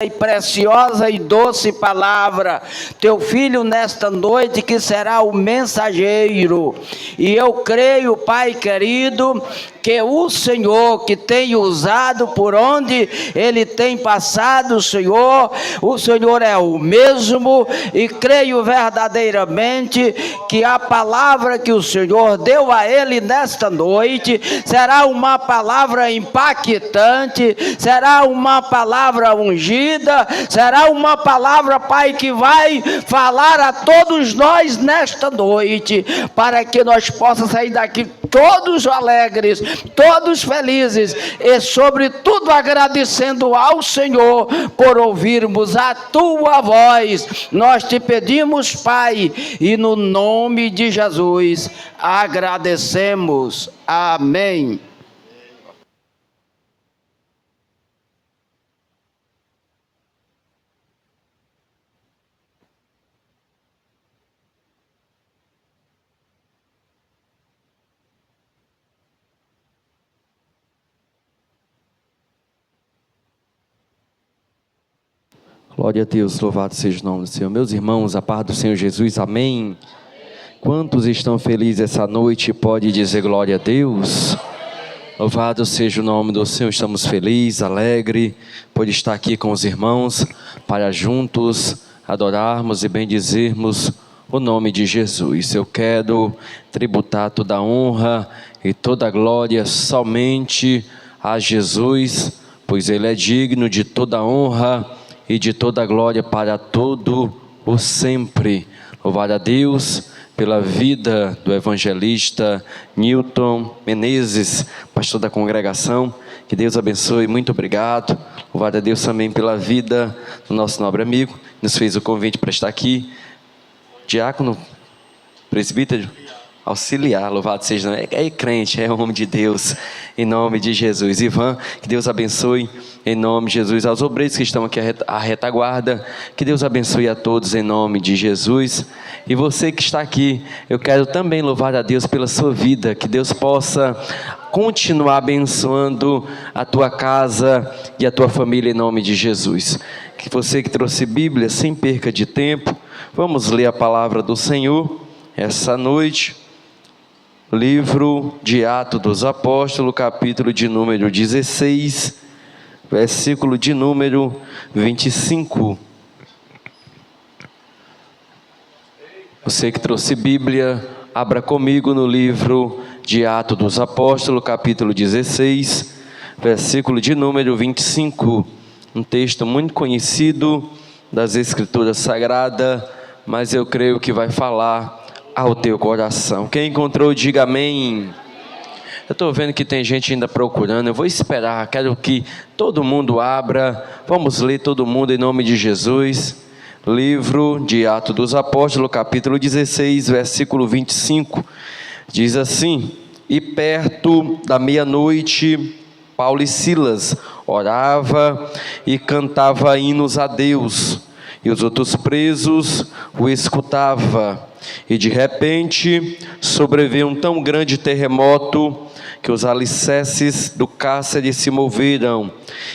e preciosa e doce palavra, teu filho nesta noite que será o mensageiro. E eu creio, Pai querido, que o Senhor que tem usado por onde ele tem passado, o Senhor é o mesmo, e creio verdadeiramente que a palavra que o Senhor deu a ele nesta noite será uma palavra impactante, será uma palavra ungida, será uma palavra, Pai, que vai falar a todos nós nesta noite, para que nós possamos sair daqui todos alegres, todos felizes e sobretudo agradecendo ao Senhor por ouvirmos a tua voz. Nós te pedimos, Pai, e no nome de Jesus agradecemos. Amém. Glória a Deus, louvado seja o nome do Senhor. Meus irmãos, a paz do Senhor Jesus, amém. Quantos estão felizes essa noite? Pode dizer glória a Deus. Louvado seja o nome do Senhor, estamos felizes, alegres, por estar aqui com os irmãos, para juntos adorarmos e bendizermos o nome de Jesus. Eu quero tributar toda a honra e toda a glória somente a Jesus, pois Ele é digno de toda a honra e de toda a glória para todo o sempre. Louvado a Deus pela vida do evangelista Newton Menezes, pastor da congregação. Que Deus abençoe, muito obrigado. Louvado a Deus também pela vida do nosso nobre amigo, nos fez o convite para estar aqui. Diácono, presbítero, auxiliar, louvado seja, é crente, é homem de Deus, em nome de Jesus. Ivan, que Deus abençoe, em nome de Jesus. Aos obreiros que estão aqui à retaguarda, que Deus abençoe a todos, em nome de Jesus. E você que está aqui, eu quero também louvar a Deus pela sua vida, que Deus possa continuar abençoando a tua casa e a tua família, em nome de Jesus. Que você que trouxe Bíblia, sem perca de tempo, vamos ler a palavra do Senhor essa noite. Livro de Atos dos Apóstolos, capítulo de número 16, versículo de número 25. Você que trouxe Bíblia, abra comigo no livro de Atos dos Apóstolos, capítulo 16, versículo de número 25. Um texto muito conhecido das Escrituras Sagradas, mas eu creio que vai falar ao teu coração. Quem encontrou, diga amém. Eu estou vendo que tem gente ainda procurando, eu vou esperar, quero que todo mundo abra, vamos ler todo mundo em nome de Jesus. Livro de Atos dos Apóstolos, capítulo 16, versículo 25, diz assim: e perto da meia-noite, Paulo e Silas orava e cantava hinos a Deus, e os outros presos o escutavam. E de repente sobreveio um tão grande terremoto que os alicerces do cárcere se moveram,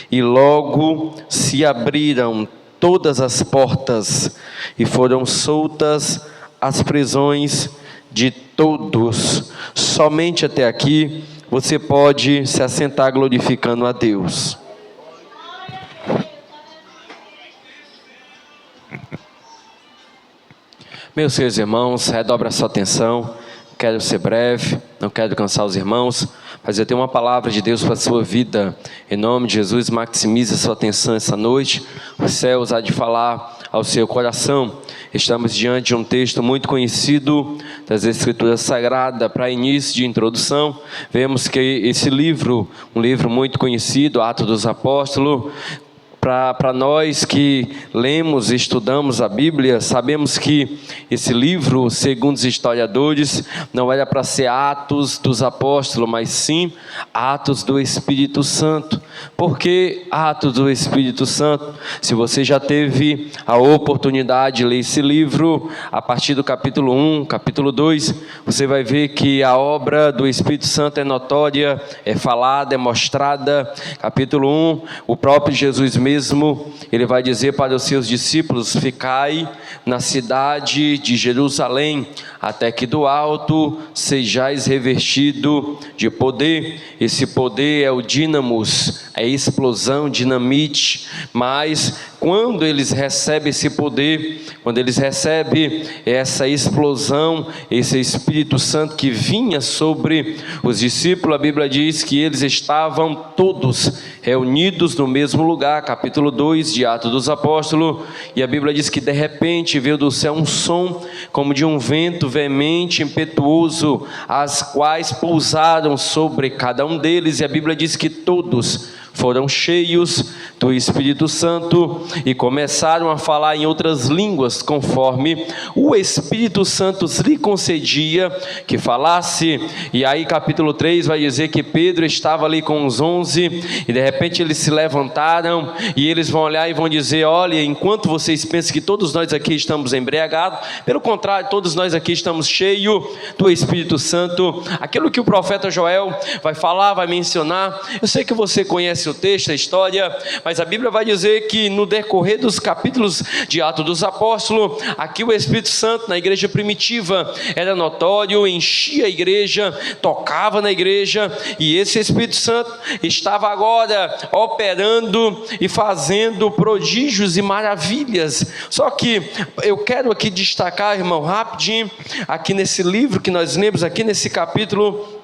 e logo se abriram todas as portas, e foram soltas as prisões de todos. Somente até aqui você pode se assentar glorificando a Deus. Meus queridos irmãos, redobra a sua atenção. Quero ser breve, não quero cansar os irmãos, mas eu tenho uma palavra de Deus para a sua vida. Em nome de Jesus, maximize a sua atenção essa noite. Os céus há de falar ao seu coração. Estamos diante de um texto muito conhecido das Escrituras Sagradas. Para início de introdução, vemos que esse livro, um livro muito conhecido, Atos dos Apóstolos, para nós que lemos e estudamos a Bíblia, sabemos que esse livro, segundo os historiadores, não era para ser Atos dos Apóstolos, mas sim Atos do Espírito Santo. Por que Atos do Espírito Santo? Se você já teve a oportunidade de ler esse livro, a partir do capítulo 1, capítulo 2, você vai ver que a obra do Espírito Santo é notória, é falada, é mostrada. Capítulo 1, o próprio Jesus mesmo mesmo, ele vai dizer para os seus discípulos: ficai na cidade de Jerusalém, até que do alto sejais revestido de poder. Esse poder é o dínamos, é explosão, dinamite. Mas quando eles recebem esse poder, quando eles recebem essa explosão, esse Espírito Santo que vinha sobre os discípulos, a Bíblia diz que eles estavam todos reunidos no mesmo lugar, capítulo 2 de Atos dos Apóstolos, e a Bíblia diz que de repente veio do céu um som como de um vento veemente, impetuoso, as quais pousaram sobre cada um deles, e a Bíblia diz que todos foram cheios do Espírito Santo e começaram a falar em outras línguas, conforme o Espírito Santo lhe concedia que falasse. E aí capítulo 3 vai dizer que Pedro estava ali com os 11, e de repente eles se levantaram, e eles vão olhar e vão dizer: olha, enquanto vocês pensam que todos nós aqui estamos embriagados, pelo contrário, todos nós aqui estamos cheios do Espírito Santo. Aquilo que o profeta Joel vai falar, vai mencionar, eu sei que você conhece o texto, a história, mas a Bíblia vai dizer que no decorrer dos capítulos de Atos dos Apóstolos, aqui o Espírito Santo na igreja primitiva era notório, enchia a igreja, tocava na igreja, e esse Espírito Santo estava agora operando e fazendo prodígios e maravilhas. Só que eu quero aqui destacar, irmão, rapidinho, aqui nesse livro que nós lemos, aqui nesse capítulo,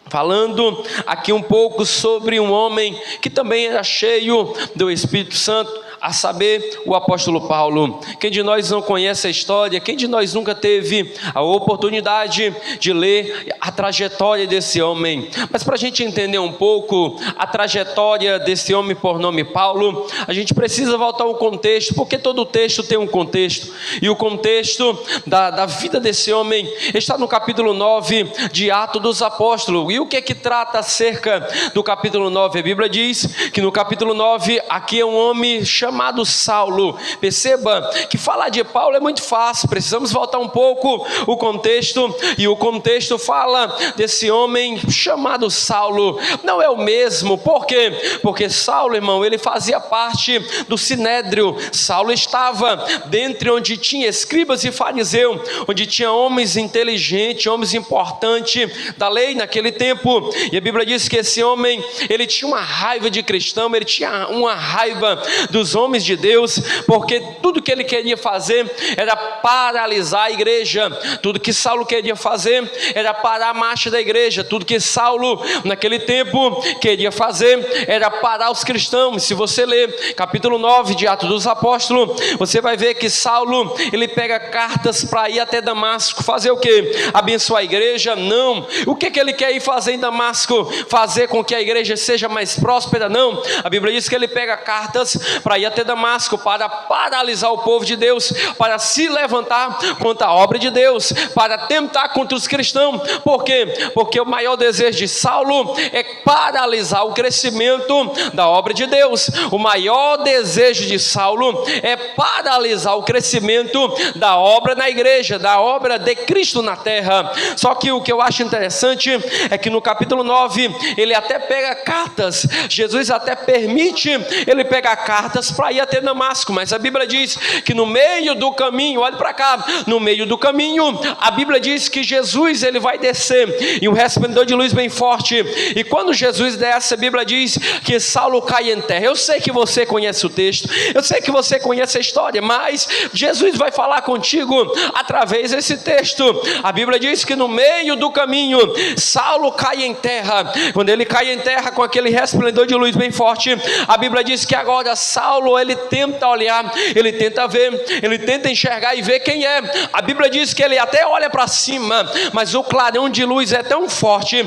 falando aqui um pouco sobre um homem que também era cheio do Espírito Santo, a saber, o apóstolo Paulo. Quem de nós não conhece a história? Quem de nós nunca teve a oportunidade de ler a trajetória desse homem? Mas para a gente entender um pouco a trajetória desse homem por nome Paulo, a gente precisa voltar ao contexto, porque todo texto tem um contexto, e o contexto da vida desse homem está no capítulo 9 de Atos dos Apóstolos. E o que é que trata acerca do capítulo 9? A Bíblia diz que no capítulo 9, aqui é um homem chamado Saulo. Perceba que falar de Paulo é muito fácil, precisamos voltar um pouco o contexto, e o contexto fala desse homem chamado Saulo. Não é o mesmo, por quê? Porque Saulo, irmão, ele fazia parte do Sinédrio. Saulo estava dentro onde tinha escribas e fariseus, onde tinha homens inteligentes, homens importantes da lei naquele tempo, e a Bíblia diz que esse homem, ele tinha uma raiva de cristão, ele tinha uma raiva dos homens de Deus, porque tudo que ele queria fazer era paralisar a igreja. Tudo que Saulo queria fazer era parar a marcha da igreja. Tudo que Saulo naquele tempo queria fazer era parar os cristãos. Se você ler capítulo 9 de Atos dos Apóstolos, você vai ver que Saulo, ele pega cartas para ir até Damasco. Fazer o quê? Abençoar a igreja? Não. O que ele quer ir fazer em Damasco? Fazer com que a igreja seja mais próspera? Não. A Bíblia diz que ele pega cartas para ir até Damasco, para paralisar o povo de Deus, para se levantar contra a obra de Deus, para tentar contra os cristãos. Por quê? Porque o maior desejo de Saulo é paralisar o crescimento da obra de Deus. O maior desejo de Saulo é paralisar o crescimento da obra na igreja, da obra de Cristo na terra. Só que o que eu acho interessante é que no capítulo 9, ele até pega cartas, Jesus até permite ele pegar cartas para ir até Damasco, mas a Bíblia diz que no meio do caminho, olha para cá, no meio do caminho, a Bíblia diz que Jesus, ele vai descer, e um resplendor de luz bem forte, e quando Jesus desce, a Bíblia diz que Saulo cai em terra. Eu sei que você conhece o texto, eu sei que você conhece a história, mas Jesus vai falar contigo através desse texto. A Bíblia diz que no meio do caminho, Saulo cai em terra. Quando ele cai em terra com aquele resplendor de luz bem forte, a Bíblia diz que agora Saulo, ele tenta olhar, ele tenta ver, ele tenta enxergar e ver quem é. A Bíblia diz que ele até olha para cima, mas o clarão de luz é tão forte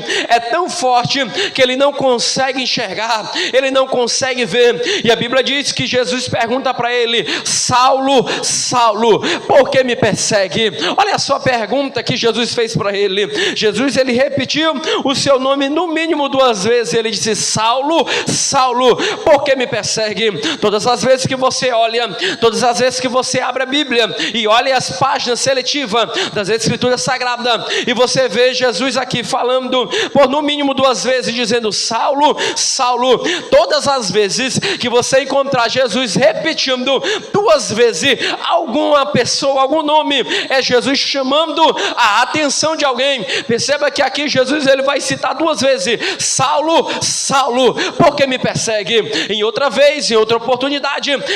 que ele não consegue enxergar, ele não consegue ver. E a Bíblia diz que Jesus pergunta para ele: Saulo, Saulo, por que me persegue? Olha a sua pergunta que Jesus fez para ele. Jesus, ele repetiu o seu nome no mínimo 2 vezes. Ele disse: Saulo, Saulo, por que me persegue? Todas Todas as vezes que você olha, todas as vezes que você abre a Bíblia e olha as páginas seletivas das Escrituras Sagradas, e você vê Jesus aqui falando por no mínimo 2 vezes, dizendo: Saulo, Saulo. Todas as vezes que você encontrar Jesus repetindo 2 vezes alguma pessoa, algum nome, é Jesus chamando a atenção de alguém. Perceba que aqui Jesus ele vai citar 2 vezes: Saulo, Saulo, por que me persegue? Em outra vez, em outra oportunidade,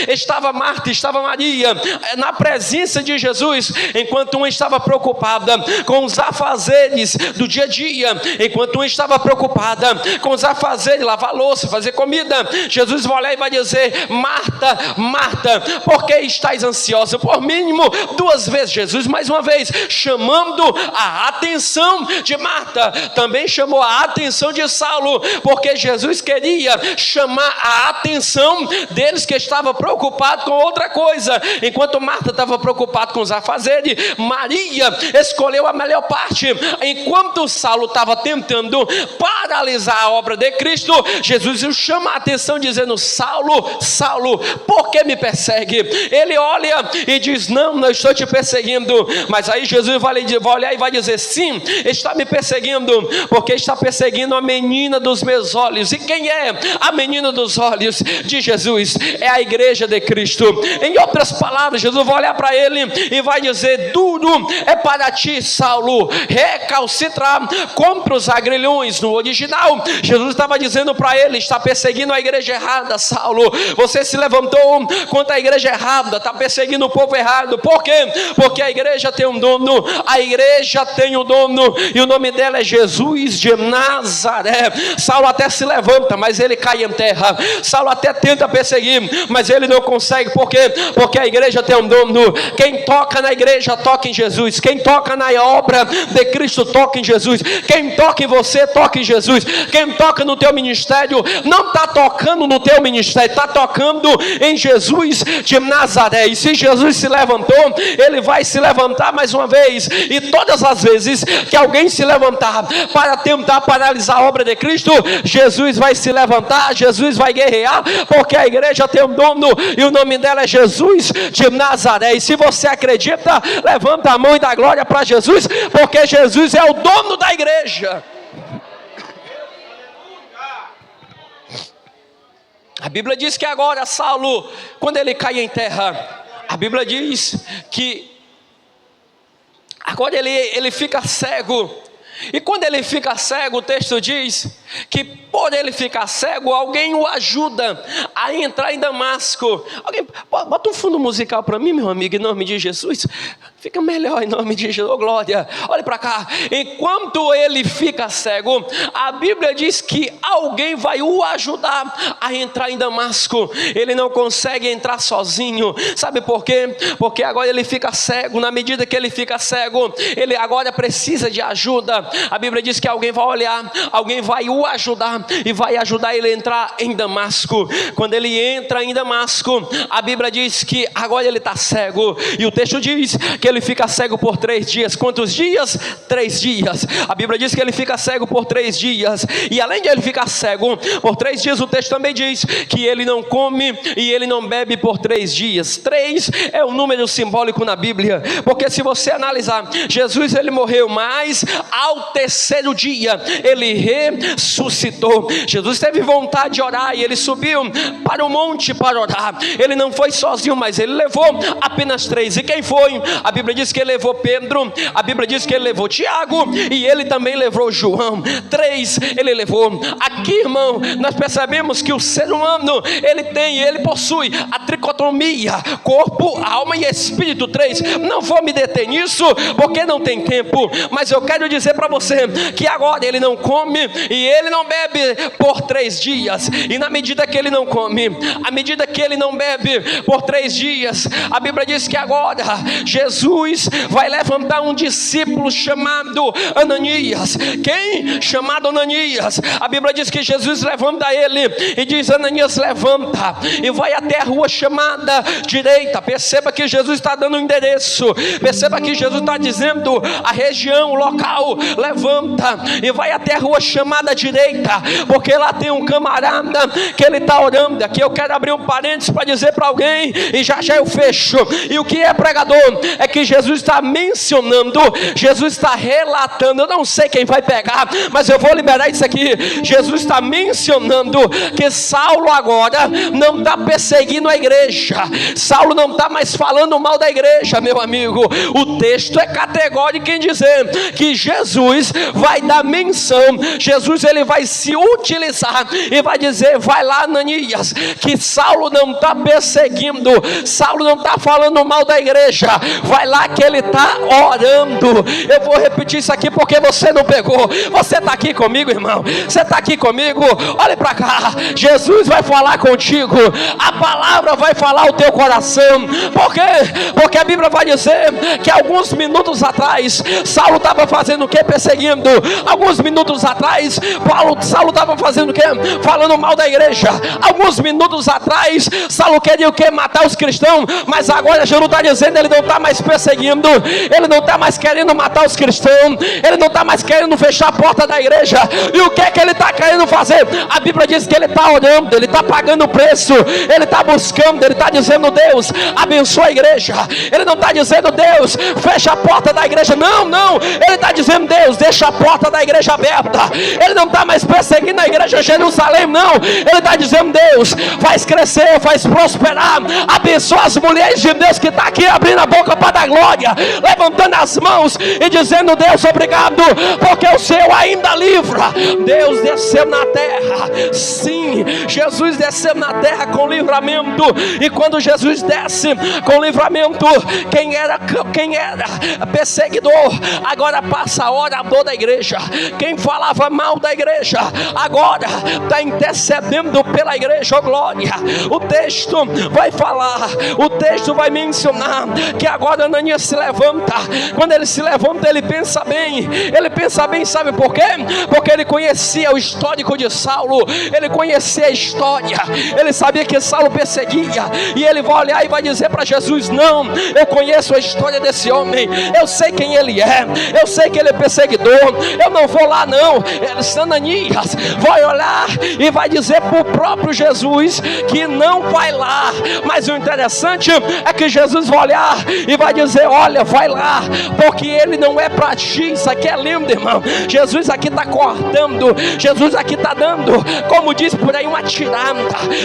estava Marta, estava Maria na presença de Jesus, enquanto uma estava preocupada com os afazeres do dia a dia, enquanto uma estava preocupada com os afazeres, lavar louça, fazer comida, Jesus vai olhar e vai dizer: Marta, Marta, por que estás ansiosa? Por mínimo 2 vezes, Jesus mais uma vez chamando a atenção de Marta, também chamou a atenção de Saulo, porque Jesus queria chamar a atenção deles que estavam preocupados com outra coisa. Enquanto Marta estava preocupada com os afazeres, Maria escolheu a melhor parte. Enquanto Saulo estava tentando paralisar a obra de Cristo, Jesus chama a atenção dizendo: Saulo, Saulo, por que me persegue? Ele olha e diz: não estou te perseguindo. Mas aí Jesus vai olhar e vai dizer: sim, está me perseguindo, porque está perseguindo a menina dos meus olhos. E quem é a menina dos olhos de Jesus? É a igreja de Cristo. Em outras palavras, Jesus vai olhar para ele e vai dizer: duro é para ti, Saulo, recalcitrar contra os agrilhões. No original, Jesus estava dizendo para ele: está perseguindo a igreja errada, Saulo. Você se levantou contra a igreja errada, está perseguindo o povo errado. Por quê? Porque a igreja tem um dono, a igreja tem um dono, e o nome dela é Jesus de Nazaré. Saulo até se levanta, mas ele cai em terra. Saulo até tenta perseguir, mas ele não consegue. Por quê? Porque a igreja tem um dono. Quem toca na igreja toca em Jesus. Quem toca na obra de Cristo toca em Jesus. Quem toca em você toca em Jesus. Quem toca no teu ministério não está tocando no teu ministério, está tocando em Jesus de Nazaré. E se Jesus se levantou, ele vai se levantar mais uma vez. E todas as vezes que alguém se levantar para tentar paralisar a obra de Cristo, Jesus vai se levantar, Jesus vai guerrear, porque a igreja tem um dono e o nome dela é Jesus de Nazaré. E se você acredita, levanta a mão e dá glória para Jesus, porque Jesus é o dono da igreja. A Bíblia diz que agora Saulo, quando ele cai em terra, a Bíblia diz que agora ele fica cego. E quando ele fica cego, o texto diz que por ele ficar cego, alguém o ajuda a entrar em Damasco. Alguém, bota um fundo musical para mim, meu amigo, em nome de Jesus. Fica melhor em nome de Jesus. Oh, glória. Olha para cá. Enquanto ele fica cego, a Bíblia diz que alguém vai o ajudar a entrar em Damasco. Ele não consegue entrar sozinho. Sabe por quê? Porque agora ele fica cego. Na medida que ele fica cego, ele agora precisa de ajuda. A Bíblia diz que alguém vai olhar, alguém vai o ajudar e vai ajudar ele a entrar em Damasco. Quando ele entra em Damasco, a Bíblia diz que agora ele está cego. E o texto diz que ele fica cego por 3 dias. Quantos dias? 3 dias. A Bíblia diz que ele fica cego por 3 dias. E além de ele ficar cego por 3 dias, o texto também diz que ele não come e ele não bebe por 3 dias. 3 é um número simbólico na Bíblia, porque se você analisar, Jesus ele morreu, mas ao 3º dia ele ressuscitou. Jesus teve vontade de orar e ele subiu para o monte para orar. Ele não foi sozinho, mas ele levou apenas 3. E quem foi? A Bíblia diz que ele levou Pedro, a Bíblia diz que ele levou Tiago e ele também levou João. 3 ele levou. Aqui, irmão, nós percebemos que o ser humano ele possui a tricotomia, corpo, alma e espírito. 3, não vou me deter nisso porque não tem tempo, mas eu quero dizer para você que agora ele não come e ele não bebe por 3 dias. E na medida que ele não come, à medida que ele não bebe por 3 dias, a Bíblia diz que agora Jesus vai levantar um discípulo chamado Ananias. Quem? Chamado Ananias. A Bíblia diz que Jesus levanta ele e diz: Ananias, levanta e vai até a rua chamada direita. Perceba que Jesus está dando um endereço. Perceba que Jesus está dizendo a região, o local levanta e vai até a rua chamada direita, porque lá tem um camarada que ele está orando. Aqui eu quero abrir um parênteses para dizer para alguém, e já eu fecho. E o que é pregador? É que Jesus está mencionando, Jesus está relatando, eu não sei quem vai pegar, mas eu vou liberar isso aqui. Jesus está mencionando que Saulo agora não está perseguindo a igreja, Saulo não está mais falando mal da igreja, meu amigo. O texto é categórico em dizer que Jesus vai dar menção, Jesus ele vai se utilizar e vai dizer: vai lá, Ananias, que Saulo não está perseguindo, Saulo não está falando mal da igreja, vai lá que ele está orando. Eu vou repetir isso aqui porque você não pegou. Você está aqui comigo, irmão? Você está aqui comigo? Olhe para cá, Jesus vai falar contigo, a palavra vai falar o teu coração. Por quê? Porque a Bíblia vai dizer que alguns minutos atrás Saulo estava fazendo o que? Perseguindo. Alguns minutos atrás Saulo estava fazendo o que? Falando mal da igreja. Alguns minutos atrás Saulo queria o que? Matar os cristãos. Mas agora Jesus está dizendo, ele não está mais perseguindo, ele não está mais querendo matar os cristãos, ele não está mais querendo fechar a porta da igreja. E o que é que ele está querendo fazer? A Bíblia diz que ele está orando, ele está pagando o preço, ele está buscando, ele está dizendo: Deus, abençoa a igreja. Ele não está dizendo: Deus, fecha a porta da igreja. Não, ele está dizendo: Deus, deixa a porta da igreja aberta. Ele não está mais perseguindo a igreja de Jerusalém, não. Ele está dizendo: Deus, faz crescer, faz prosperar, abençoa as mulheres de Deus que está aqui abrindo a boca para dar glória, levantando as mãos e dizendo: Deus, obrigado, porque o Senhor ainda livra. Deus desceu na terra, sim, Jesus desceu na terra com livramento. E quando Jesus desce com livramento, quem era perseguidor agora passa a orador da igreja. Quem falava mal da igreja agora está intercedendo pela igreja. Oh glória! O texto vai falar, o texto vai mencionar que agora Ananias se levanta. Quando ele se levanta, ele pensa bem, sabe por quê? Porque ele conhecia o histórico de Saulo, ele conhecia a história, ele sabia que Saulo perseguia, e ele vai olhar e vai dizer para Jesus: não, eu conheço a história desse homem, eu sei quem ele é, eu sei que ele é perseguidor, eu não vou lá não. Ananias vai olhar e vai dizer para o próprio Jesus que não vai lá. Mas o interessante é que Jesus vai olhar e vai dizer: olha, vai lá, porque ele não é para ti. Isso aqui é lindo, irmão. Jesus aqui está cortando, Jesus aqui está dando, como diz por aí, uma tirada.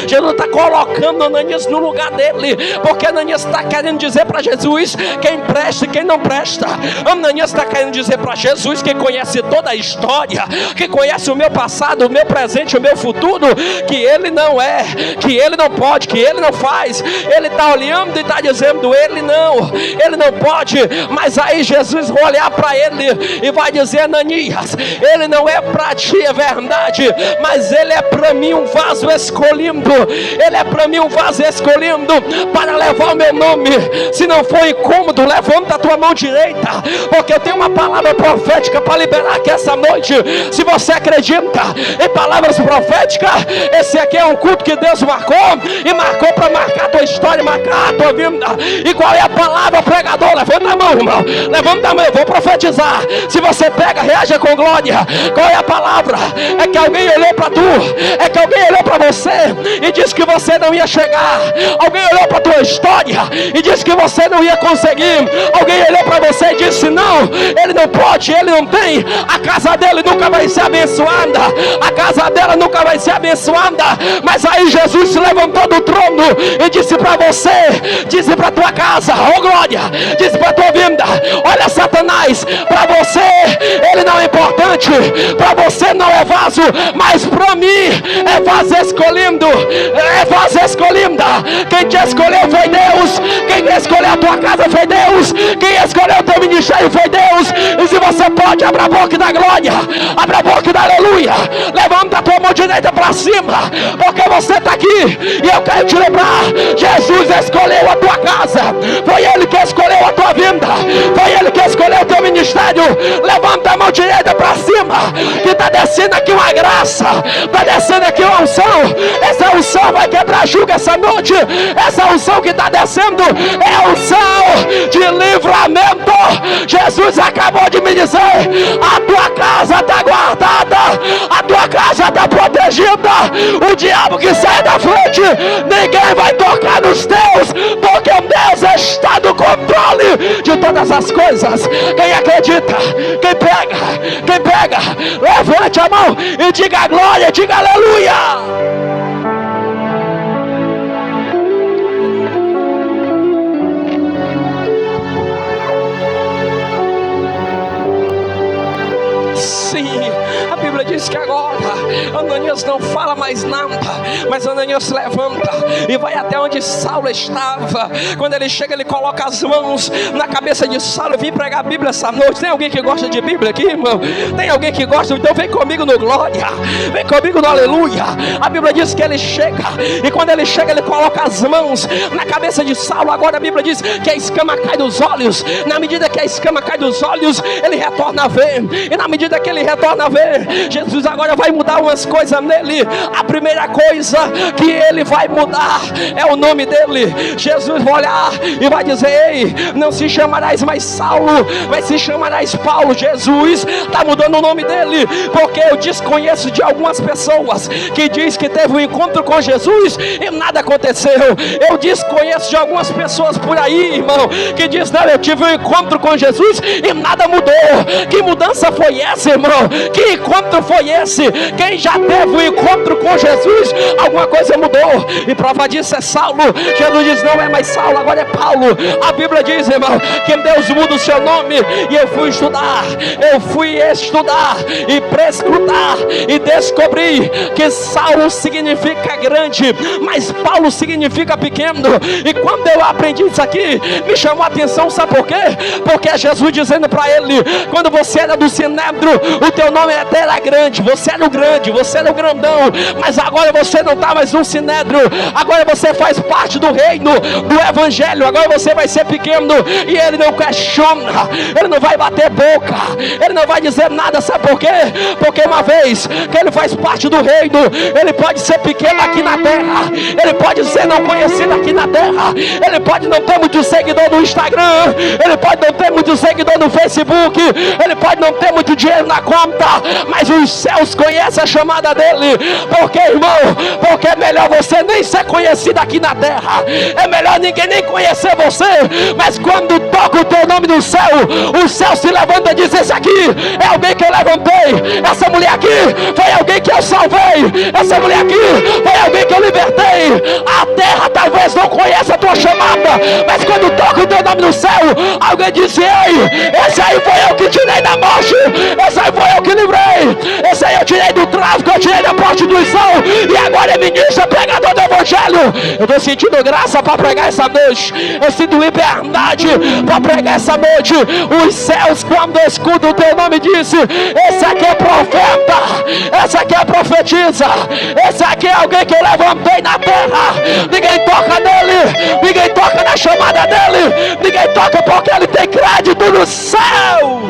Jesus está colocando Ananias no lugar dele, porque Ananias está querendo dizer para Jesus quem presta e quem não presta. Ananias está querendo dizer para Jesus, que conhece toda a história, que conhece o meu passado, o meu presente, o meu futuro, que ele não é, que ele não pode, que ele não faz. Ele está olhando e está dizendo: ele não pode. Mas aí Jesus vai olhar para ele e vai dizer: Ananias, ele não é para ti, é verdade, mas ele é para mim um vaso escolhido, ele é para mim um vaso escolhido para levar o meu nome. Se não for incômodo, levanta a tua mão direita, porque eu tenho uma palavra profética para liberar aqui essa noite. Se você acredita em palavras proféticas, esse aqui é um culto que Deus marcou, e marcou para marcar a tua história, marcar a tua vida. E qual é a palavra, pregador? Levanta a mão, irmão, levanta a mão, eu vou profetizar. Se você pega, reaja com glória. Qual é a palavra? É que alguém olhou para tu, é que alguém olhou para você e disse que você não ia chegar. Alguém olhou para tua história e disse que você não ia conseguir. Alguém olhou para você e disse: não, ele não pode, ele não tem, a casa dele nunca vai ser abençoada, a casa dela nunca vai ser abençoada. Mas aí Jesus se levantou do trono e disse para você, disse para tua casa: oh glória, disse para tua vida: olha, Satanás, para você ele não é importante, para você não é vaso, mas para mim é vaso escolhido, é vaso escolhida. Quem te escolheu foi Deus, quem escolheu a tua casa foi Deus, quem escolheu o teu ministério foi Deus. E se você pode, abra a boca da glória, abra a boca da aleluia, levanta a tua mão direita para cima, porque você está aqui e eu quero te lembrar: Jesus escolheu a tua casa, foi ele que escolheu a tua vida, foi ele que escolheu o teu ministério. Levanta a mão direita para cima, que está descendo aqui uma graça, está descendo aqui uma unção. Essa unção vai quebrar jugo essa noite. Essa unção que está descendo é a unção de livramento, Jesus acabou de me dizer: a tua casa está guardada, a tua casa está protegida. O diabo que sai da frente, ninguém vai tocar nos teus, porque Deus está no controle de todas as coisas. Quem acredita, quem pega, levante a mão e diga glória, diga aleluia. Sim, a Bíblia diz que agora Ananias não fala mais nada, mas Ananias se levanta e vai até onde Saulo estava. Quando ele chega, ele coloca as mãos na cabeça de Saulo. Eu vim pregar a Bíblia essa noite. Tem alguém que gosta de Bíblia aqui, irmão? Tem alguém que gosta? Então vem comigo no glória, vem comigo no aleluia. A Bíblia diz que ele chega, e quando ele chega, ele coloca as mãos na cabeça de Saulo. Agora a Bíblia diz que a escama cai dos olhos. Na medida que a escama cai dos olhos, ele retorna a ver, e na medida que ele retorna a ver, Jesus agora vai mudar umas coisas nele. A primeira coisa que ele vai mudar é o nome dele. Jesus vai olhar e vai dizer: ei, não se chamarás mais Saulo, mas se chamarás Paulo. Jesus está mudando o nome dele, porque eu desconheço de algumas pessoas que diz que teve um encontro com Jesus e nada aconteceu. Eu desconheço de algumas pessoas por aí, irmão, que diz: não, eu tive um encontro com Jesus e nada mudou. Que mudança foi essa, irmão? Que encontro foi esse? Quem já teve um encontro com Jesus, alguma coisa mudou, e prova disso é Saulo. Jesus diz: não é mais Saulo, agora é Paulo. A Bíblia diz, irmão, que Deus muda o seu nome. E eu fui estudar e prescrutar e descobri que Saulo significa grande, mas Paulo significa pequeno. E quando eu aprendi isso aqui, me chamou a atenção, sabe por quê? Porque é Jesus dizendo para ele: quando você era do Sinédrio, o teu nome até era grande, você era o grande, você era o grandão, mas agora você não está mais no Sinédrio, agora você faz parte do reino, do evangelho, agora você vai ser pequeno. E ele não questiona, ele não vai bater boca, ele não vai dizer nada, sabe por quê? Porque uma vez que ele faz parte do reino, ele pode ser pequeno aqui na terra, ele pode ser não conhecido aqui na terra, ele pode não ter muito seguidor no Instagram, ele pode não ter muito seguidor no Facebook, ele pode não ter muito dinheiro na conta, mas os céus conhecem a chamada dele. Porque, irmão, porque é melhor você nem ser conhecido aqui na terra, é melhor ninguém nem conhecer você, mas quando toca o teu nome no céu, o céu se levanta e diz: esse aqui é alguém que eu levantei, essa mulher aqui foi alguém que eu salvei, essa mulher aqui foi alguém que eu libertei. A terra talvez não conheça a tua chamada, mas quando toca o teu nome no céu, alguém diz: ei, esse aí foi eu que tirei da morte, esse aí foi eu que livrei, esse aí eu tirei do tráfico, eu tirei da prostituição, e agora é ministro, pregador do evangelho. Eu estou sentindo graça para pregar essa noite, eu sinto liberdade para pregar essa noite. Os céus, quando escutam o teu nome, disse: esse aqui é profeta, esse aqui é profetiza, esse aqui é alguém que eu levantei na terra. Ninguém toca nele, ninguém toca na chamada dele, ninguém toca porque ele tem crédito no céu.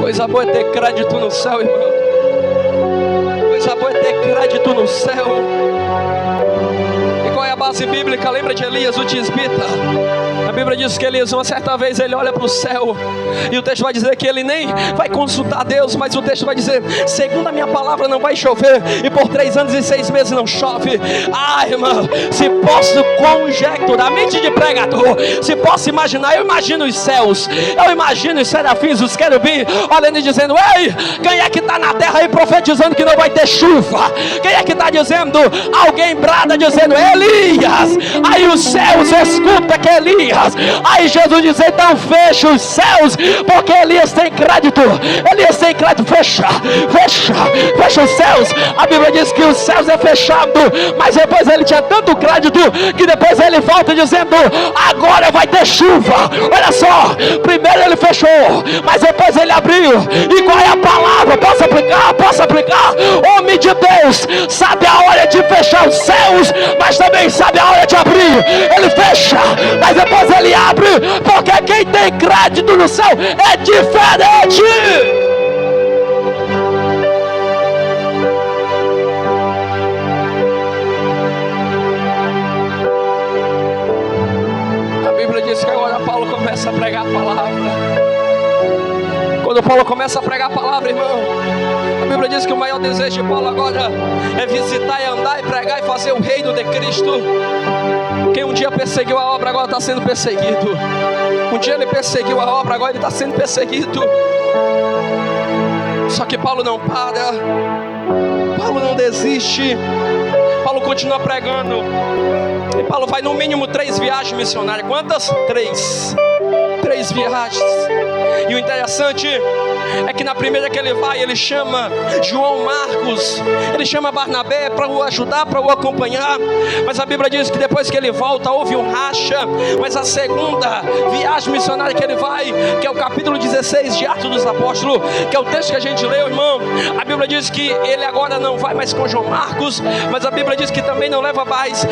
Coisa boa é ter crédito no céu, irmão. Coisa boa é ter crédito no céu. E qual é a base bíblica? Lembra de Elias, o tisbita? A Bíblia diz que Elias, uma certa vez, ele olha para o céu, e o texto vai dizer que ele nem vai consultar Deus, mas o texto vai dizer: segundo a minha palavra não vai chover, e por 3 anos e 6 meses não chove. Ah, irmão, se posso conjecturar, mente de pregador, se posso imaginar, eu imagino os céus, eu imagino os serafins, os querubins, olhando e dizendo: ei, quem é que está na terra aí profetizando que não vai ter chuva? Quem é que está dizendo? Alguém brada dizendo: Elias. Aí os céus escutam que é Elias. Aí Jesus diz: então fecha os céus, porque Elias tem crédito, Elias tem crédito. Fecha os céus. A Bíblia diz que os céus é fechado, mas depois ele tinha tanto crédito que depois ele volta dizendo: agora vai ter chuva. Olha só, primeiro ele fechou, mas depois ele abriu. E qual é a palavra? Posso aplicar? Homem de Deus sabe a hora de fechar os céus, mas também sabe a hora de abrir. Ele fecha, mas depois ele abre, porque quem tem crédito no céu é diferente. Paulo começa a pregar a palavra, irmão. A Bíblia diz que o maior desejo de Paulo agora é visitar e andar e pregar e fazer o reino de Cristo. Quem um dia perseguiu a obra agora está sendo perseguido. Um dia ele perseguiu a obra, agora ele está sendo perseguido. Só que Paulo não para, Paulo não desiste, Paulo continua pregando. E Paulo vai no mínimo 3 viagens missionárias. Quantas? 3 viagens. E o interessante é que na primeira que ele vai, ele chama João Marcos, ele chama Barnabé para o ajudar, para o acompanhar. Mas a Bíblia diz que depois que ele volta, houve um racha. Mas a segunda viagem missionária que ele vai, que é o capítulo 16 de Atos dos Apóstolos, que é o texto que a gente leu, irmão, a Bíblia diz que ele agora não vai mais com João Marcos, mas a Bíblia diz que também não leva mais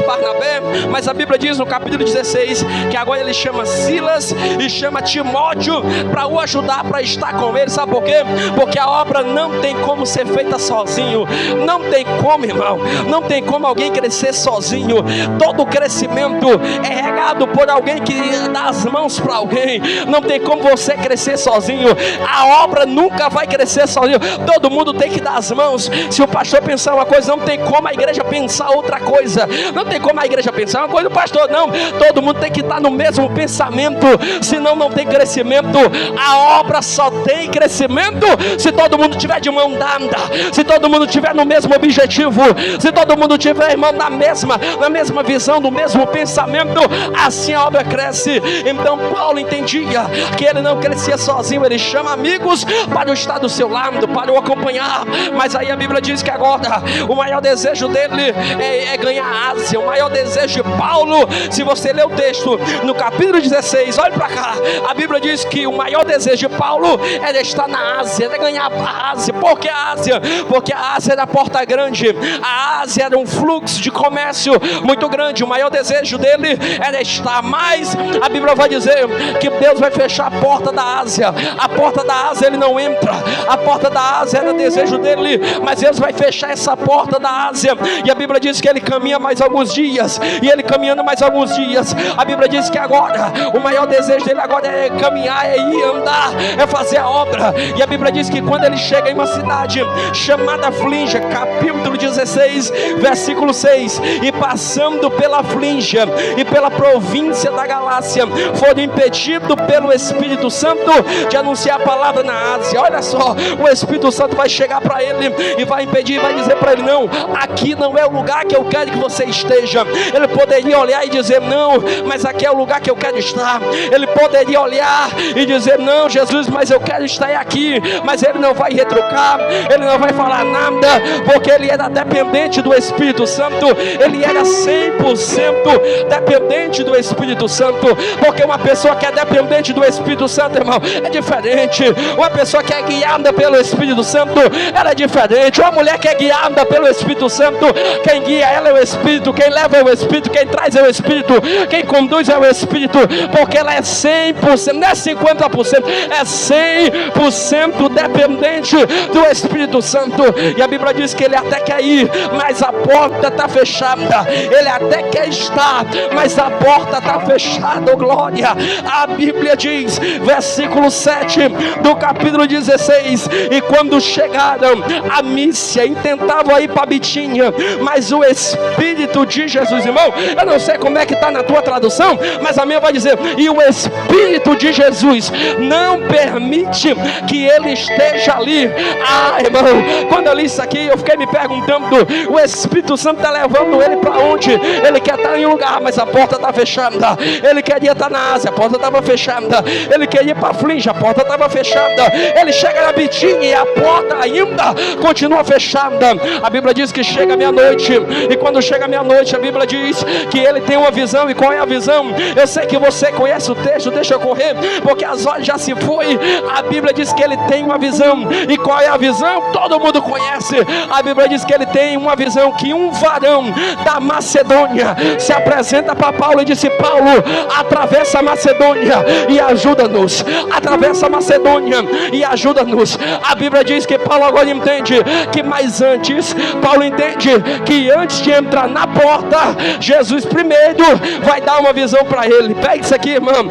Barnabé. Mas a Bíblia diz no capítulo 16 que agora ele chama Silas e chama Timóteo para o ajudar, para estar com ele. Sabe por quê? Porque a obra não tem como ser feita sozinho. Não tem como, irmão. Não tem como alguém crescer sozinho. Todo crescimento é regado por alguém que dá as mãos para alguém. Não tem como você crescer sozinho. A obra nunca vai crescer sozinho. Todo mundo tem que dar as mãos. Se o pastor pensar uma coisa, não tem como a igreja pensar outra coisa. Não tem como a igreja pensar uma coisa, o pastor não. Todo mundo tem que estar no mesmo pensamento, senão não tem crescimento. A obra só tem crescimento se todo mundo tiver de mão dada, se todo mundo tiver no mesmo objetivo, se todo mundo tiver, irmão, na mesma visão, no mesmo pensamento. Assim a obra cresce. Então Paulo entendia que ele não crescia sozinho, ele chama amigos para estar do seu lado, para o acompanhar. Mas aí a Bíblia diz que agora o maior desejo dele é ganhar a Ásia. O maior desejo de Paulo, se você ler o texto no capítulo 16, olha para cá, a Bíblia diz que o maior desejo de Paulo era estar na Ásia, era ganhar a Ásia. Por que a Ásia? Porque a Ásia era a porta grande, a Ásia era um fluxo de comércio muito grande. O maior desejo dele era estar, mas a Bíblia vai dizer que Deus vai fechar a porta da Ásia. A porta da Ásia ele não entra, a porta da Ásia era desejo dele, mas Deus vai fechar essa porta da Ásia. E a Bíblia diz que ele caminha mais alguns dias, e ele caminhando mais alguns dias, a Bíblia diz que agora o maior desejo dele agora é caminhar, é ir andar, é fazer a obra. E a Bíblia diz que quando ele chega em uma cidade chamada Flíngia, capítulo 16, versículo 6, e passando pela Flíngia e pela província da Galácia, foram impedidos pelo Espírito Santo de anunciar a palavra na Ásia. Olha só, o Espírito Santo vai chegar para ele e vai impedir, vai dizer para ele: não, aqui não é o lugar que eu quero que você esteja. Ele poderia olhar e dizer: não, mas aqui é o lugar que eu quero estar. Ele poderia olhar e dizer: não, Jesus, mas eu quero estar aqui. Mas ele não vai retrucar, ele não vai falar nada, porque ele era dependente do Espírito Santo. Ele era 100% dependente do Espírito Santo. Porque uma pessoa que é dependente do Espírito Santo, irmão, é diferente. Uma pessoa que é guiada pelo Espírito Santo, ela é diferente. Uma mulher que é guiada pelo Espírito Santo, quem guia ela é o Espírito, quem leva é o Espírito, quem traz é o Espírito, quem conduz é o Espírito. Porque ela é 100%, não é 50%, é 100% dependente do Espírito Santo. E a Bíblia diz que ele até quer ir, mas a porta está fechada. Ele até quer estar, mas a porta está fechada. Oh, glória! A Bíblia diz, versículo 7 do capítulo 16: e quando chegaram a Mísia, intentavam ir para Bitínia, mas o Espírito de Jesus, irmão, eu não sei como é que está na tua tradução, mas a minha vai dizer: e o Espírito de Jesus não permite que ele esteja ali. Ah, irmão, quando eu li isso aqui, eu fiquei me perguntando: o Espírito Santo está levando ele para onde? Ele quer estar em um lugar, mas a porta está fechada. Ele queria estar na Ásia, a porta estava fechada. Ele queria ir para a Flíngia, a porta estava fechada. Ele chega na Bitínia e a porta ainda continua fechada. A Bíblia diz que chega meia-noite, e quando chega meia-noite, a Bíblia diz que ele tem uma visão. E qual é a visão? Eu sei que você conhece o texto, deixa eu correr, porque as horas já se foi. A Bíblia diz que ele tem uma visão. E qual é a visão? Todo mundo conhece. A Bíblia diz que ele tem uma visão, que um varão da Macedônia se apresenta para Paulo e disse: Paulo, atravessa a Macedônia e ajuda-nos. Atravessa a Macedônia e ajuda-nos. A Bíblia diz diz que Paulo agora entende que mais antes, Paulo entende que antes de entrar na porta, Jesus primeiro vai dar uma visão para ele. Pega isso aqui, irmão.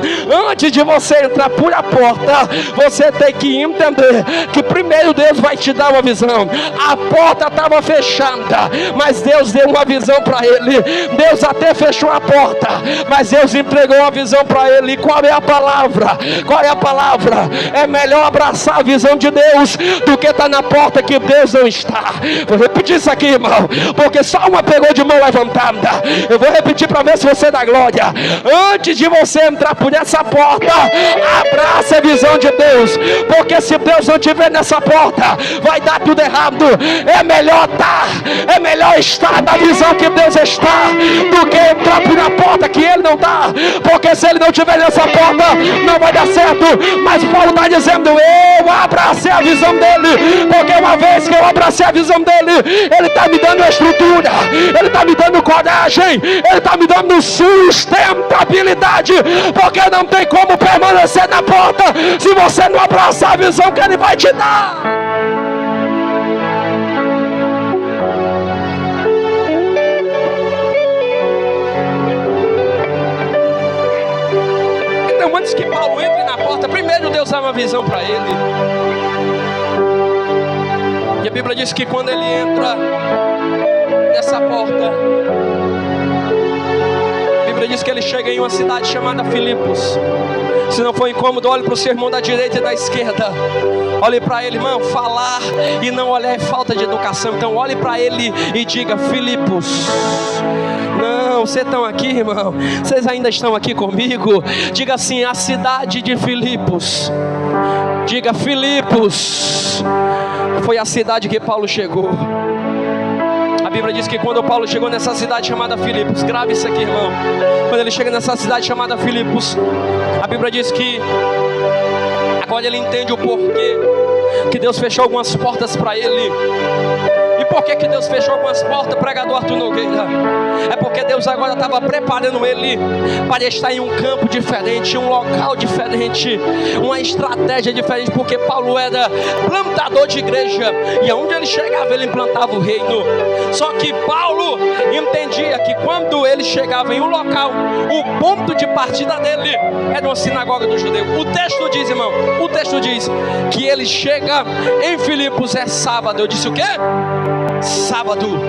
Antes de você entrar por a porta, você tem que entender que primeiro Deus vai te dar uma visão. A porta estava fechada, mas Deus deu uma visão para ele. Deus até fechou a porta, mas Deus entregou uma visão para ele. E qual é a palavra? Qual é a palavra? É melhor abraçar a visão de Deus do que estar na porta que Deus não está. Vou repetir isso aqui, irmão, porque só uma pegou de mão levantada. Eu vou repetir para ver se você dá glória. Antes de você entrar por essa porta, abraça a visão de Deus, porque se Deus não estiver nessa porta, vai dar tudo errado. É melhor estar na visão que Deus está, do que entrar por uma porta que Ele não está, porque se Ele não estiver nessa porta, não vai dar certo. Mas Paulo está dizendo: eu abracei a visão dele, porque uma vez que eu abracei a visão dele, Ele está me dando estrutura, Ele está me dando coragem, Ele está me dando sustentabilidade, porque não tem como permanecer na porta se você não abraçar a visão que Ele vai te dar. Então, antes que Paulo entre na porta, primeiro Deus dá uma visão para ele. E a Bíblia diz que quando ele entra nessa porta, a Bíblia diz que ele chega em uma cidade chamada Filipos. Se não for incômodo, olhe para o seu irmão da direita e da esquerda. Olhe para ele, irmão. Falar e não olhar é falta de educação. Então olhe para ele e diga: Filipos. Não, vocês estão aqui, irmão? Vocês ainda estão aqui comigo? Diga assim: a cidade de Filipos. Diga: Filipos. Foi a cidade que Paulo chegou. A Bíblia diz que quando Paulo chegou nessa cidade chamada Filipos, grave isso aqui, irmão. Quando ele chega nessa cidade chamada Filipos, a Bíblia diz que agora ele entende o porquê que Deus fechou algumas portas para ele. E por que Deus fechou algumas portas, pregador Arthur Nogueira? É porque Deus agora estava preparando ele para estar em um campo diferente, um local diferente, uma estratégia diferente, porque Paulo era plantador de igreja, e aonde ele chegava ele implantava o reino. Só que Paulo entendia que quando ele chegava em um local, o ponto de partida dele era uma sinagoga do judeu. O texto diz, irmão, o texto diz que ele chega em Filipos, é sábado. Eu disse o quê? Sábado.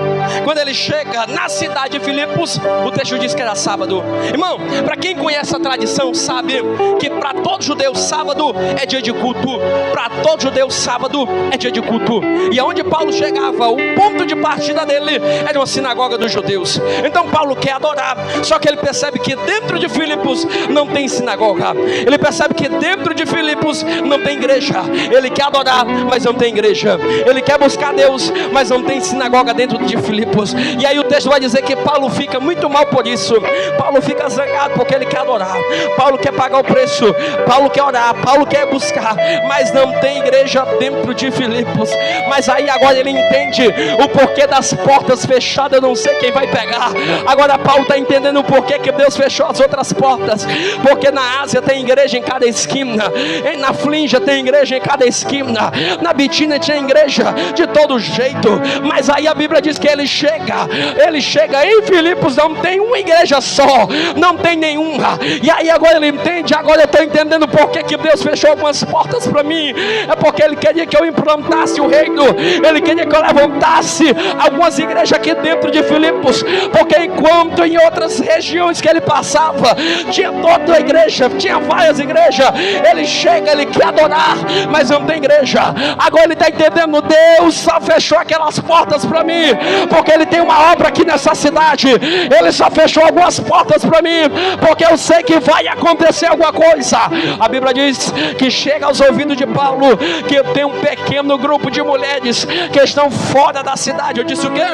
Quando ele chega na cidade de Filipos, o texto diz que era sábado. Irmão, para quem conhece a tradição, sabe que para todo judeu sábado é dia de culto. Para todo judeu sábado é dia de culto. E aonde Paulo chegava, o ponto de partida dele era uma sinagoga dos judeus. Então Paulo quer adorar, só que ele percebe que dentro de Filipos não tem sinagoga. Ele percebe que dentro de Filipos não tem igreja. Ele quer adorar, mas não tem igreja. Ele quer buscar Deus, mas não tem sinagoga dentro de Filipos. E aí o texto vai dizer que Paulo fica muito mal por isso. Paulo fica zangado porque ele quer adorar, Paulo quer pagar o preço, Paulo quer orar, Paulo quer buscar, mas não tem igreja dentro de Filipos. Mas aí agora ele entende o porquê das portas fechadas. Eu não sei quem vai pegar. Agora Paulo está entendendo o porquê que Deus fechou as outras portas. Porque na Ásia tem igreja em cada esquina, na Flíngia tem igreja em cada esquina, na Bitínia tem igreja de todo jeito. Mas aí a Bíblia diz que ele chega em Filipos, não tem uma igreja só, não tem nenhuma. E aí agora ele entende, agora eu estou entendendo por que Deus fechou algumas portas para mim. É porque ele queria que eu implantasse o reino, ele queria que eu levantasse algumas igrejas aqui dentro de Filipos, porque enquanto em outras regiões que ele passava tinha toda a igreja, tinha várias igrejas, ele chega, ele quer adorar, mas não tem igreja. Agora ele está entendendo, Deus só fechou aquelas portas para mim porque ele tem uma obra aqui nessa cidade. Ele só fechou algumas portas para mim porque eu sei que vai acontecer alguma coisa. A Bíblia diz que chega aos ouvidos de Paulo que tem um pequeno grupo de mulheres que estão fora da cidade. Eu disse o quê?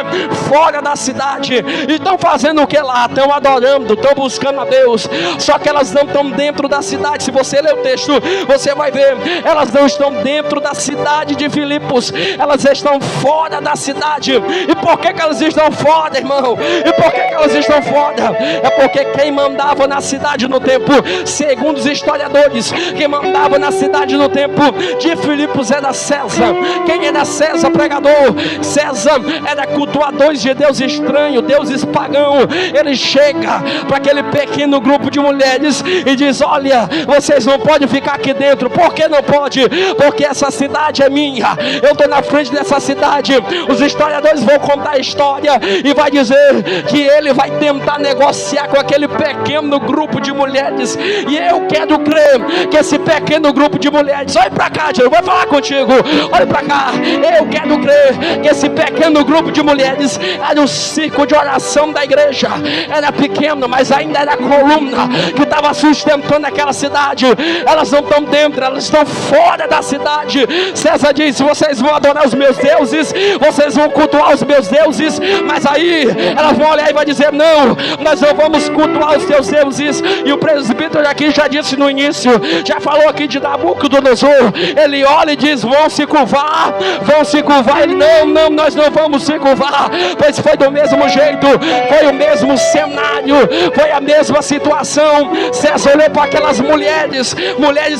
Fora da cidade. E estão fazendo o que lá? Estão adorando, estão buscando a Deus, só que elas não estão dentro da cidade. Se você ler o texto, você vai ver, elas não estão dentro da cidade de Filipos, elas estão fora da cidade. cidade. E por que elas estão fora, irmão? E por que elas estão fora? É porque quem mandava na cidade no tempo, segundo os historiadores, quem mandava na cidade no tempo de Filipos era César. Quem era César, pregador? César era cultuadores de Deus estranho, deuses pagão. Ele chega para aquele pequeno grupo de mulheres e diz: olha, vocês não podem ficar aqui dentro. Por que não pode? Porque essa cidade é minha, eu estou na frente dessa cidade. Os historiadores vão contar a história e vai dizer que ele vai tentar negociar com aquele pequeno grupo de mulheres. E eu quero crer que esse pequeno grupo de mulheres, olha para cá, eu vou falar contigo, olha para cá, eu quero crer que esse pequeno grupo de mulheres era o círculo de oração da igreja. Era pequeno, mas ainda era a coluna que estava sustentando aquela cidade. Elas não estão dentro, elas estão fora da cidade. César disse: vocês vão adorar os meus deuses, vocês vão cultuar os meus deuses, mas aí elas vão olhar e vai dizer: não, nós não vamos cultuar os teus deuses. E o presbítero aqui já disse no início, já falou aqui de Nabucodonosor. Ele olha e diz: vão se curvar, vão se curvar. Ele: não, nós não vamos se curvar. Pois foi do mesmo jeito, foi o mesmo cenário, foi a mesma situação. César olhou para aquelas mulheres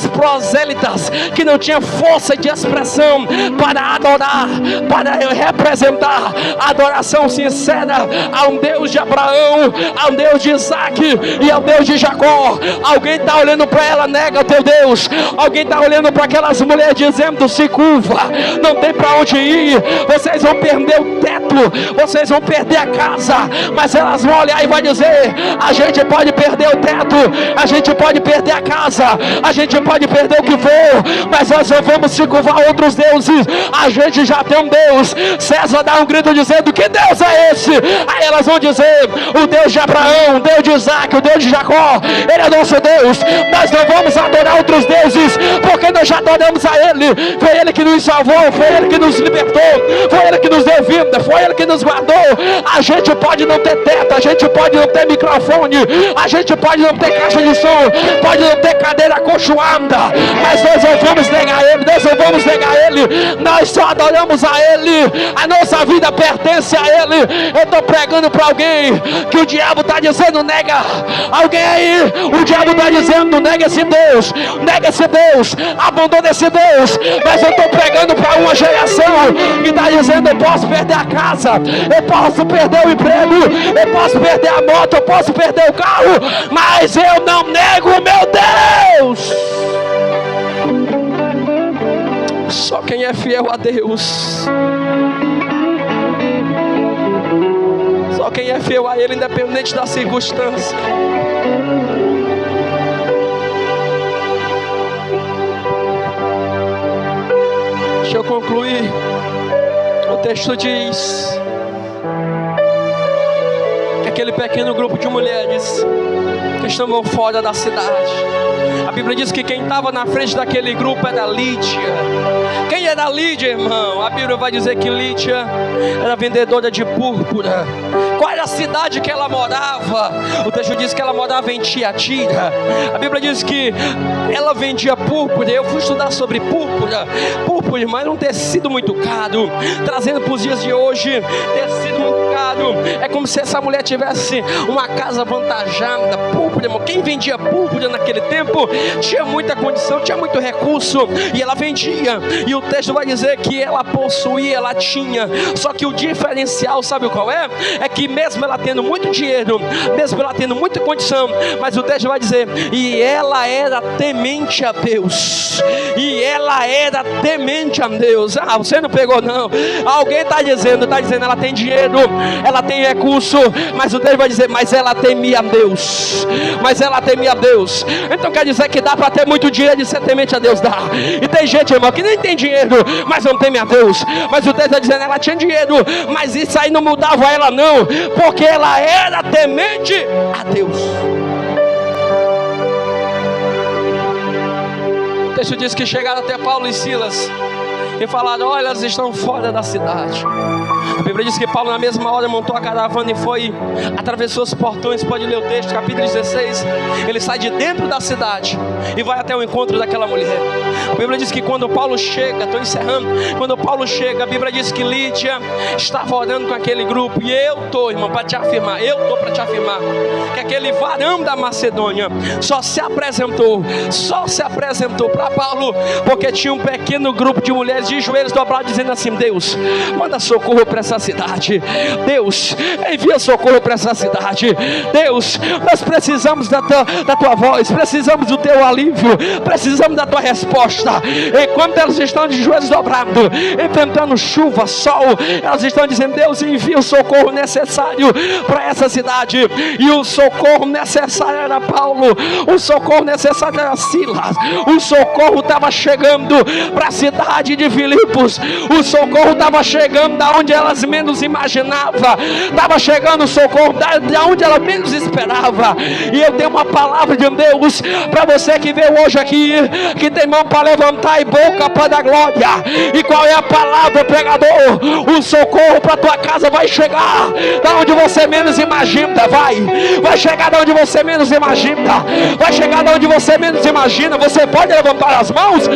prosélitas que não tinham força de expressão para adorar, para representar a adoração sincera a um Deus de Abraão, a um Deus de Isaac e ao Deus de Jacó. Alguém está olhando para ela: nega o teu Deus. Alguém está olhando para aquelas mulheres dizendo: se curva, não tem para onde ir, vocês vão perder o teto, vocês vão perder a casa. Mas elas vão olhar e vai dizer: a gente pode perder o teto, a gente pode perder a casa, a gente pode perder o que for, mas nós não vamos se curvar a outros deuses. A gente já tem um Deus. César dá um grito dizendo: que Deus é esse? Aí elas vão dizer: o Deus de Abraão, o Deus de Isaac, o Deus de Jacó, ele é nosso Deus. Nós não vamos adorar outros deuses, porque nós já adoramos a ele. Foi ele que nos salvou, foi ele que nos libertou, foi ele que nos deu vida, foi ele que nos guardou. A gente pode não ter teto, a gente pode não ter microfone, a gente pode não ter caixa de som, pode não ter cadeira acolchoada, mas nós não vamos negar ele, nós não vamos negar ele. Nós só adoramos a ele, a nossa vida pertence a ele. Eu estou pregando para alguém que o diabo está dizendo: nega. Alguém aí, o diabo está dizendo: nega esse Deus, nega esse Deus, abandona esse Deus. Mas eu estou pregando para uma geração que está dizendo: eu posso perder a casa, eu posso perder o emprego, eu posso perder a moto, eu posso perder o carro, mas eu não nego o meu Deus. Só quem é fiel a Deus, só quem é fiel a Ele, independente da circunstância. Deixa eu concluir. O texto diz que aquele pequeno grupo de mulheres que estavam fora da cidade, a Bíblia diz que quem estava na frente daquele grupo era Lídia. Quem era Lídia, irmão? A Bíblia vai dizer que Lídia era vendedora de púrpura. Qual era a cidade que ela morava? O texto diz que ela morava em Tiatira. A Bíblia diz que ela vendia púrpura. Eu fui estudar sobre púrpura. Púrpura, mas um tecido muito caro. Trazendo para os dias de hoje, tecido muito caro. É como se essa mulher tivesse uma casa avantajada. Púrpura, irmão. Quem vendia púrpura naquele tempo tinha muita condição, tinha muito recurso, e ela vendia. E o texto vai dizer que ela possuía, ela tinha. Só que o diferencial, sabe qual é? É que mesmo ela tendo muito dinheiro, mesmo ela tendo muita condição, mas o texto vai dizer: e ela era temente a Deus. E ela era temente a Deus. Ah, você não pegou não. Alguém está dizendo, ela tem dinheiro, ela tem recurso, mas o texto vai dizer: mas ela temia a Deus. Mas ela temia a Deus. Então quer dizer que dá para ter muito dinheiro e ser temente a Deus? Dá. E tem gente, irmão, que nem tem dinheiro, mas não teme a Deus. Mas o texto está dizendo: ela tinha dinheiro, mas isso aí não mudava ela não, porque ela era temente a Deus. O texto diz que chegaram até Paulo e Silas e falaram: olha, elas estão fora da cidade. A Bíblia diz que Paulo na mesma hora montou a caravana e foi, atravessou os portões. Pode ler o texto, capítulo 16. Ele sai de dentro da cidade e vai até o encontro daquela mulher. A Bíblia diz que quando Paulo chega, estou encerrando, quando Paulo chega, a Bíblia diz que Lídia estava orando com aquele grupo. E eu estou, irmão, para te afirmar, que aquele varão da Macedônia só se apresentou para Paulo porque tinha um pequeno grupo de mulheres de joelhos dobrados dizendo assim: Deus, manda socorro para essa cidade. Deus, envia socorro para essa cidade. Deus, nós precisamos da tua voz, precisamos do teu alívio, precisamos da tua resposta. Enquanto elas estão de joelhos dobrados, enfrentando chuva, sol, elas estão dizendo: Deus, envia o socorro necessário para essa cidade. E o socorro necessário era Paulo, o socorro necessário era Silas, o socorro estava chegando para a cidade de Filipos, o socorro estava chegando da onde elas menos imaginavam, estava chegando o socorro da onde ela menos esperava. E eu tenho uma palavra de Deus para você que veio hoje aqui, que tem mão para levantar e boca para dar glória. E qual é a palavra, pregador? O socorro para tua casa vai chegar da onde você menos imagina. Vai chegar da onde você menos imagina, vai chegar da onde você menos imagina. Você pode levantar as mãos,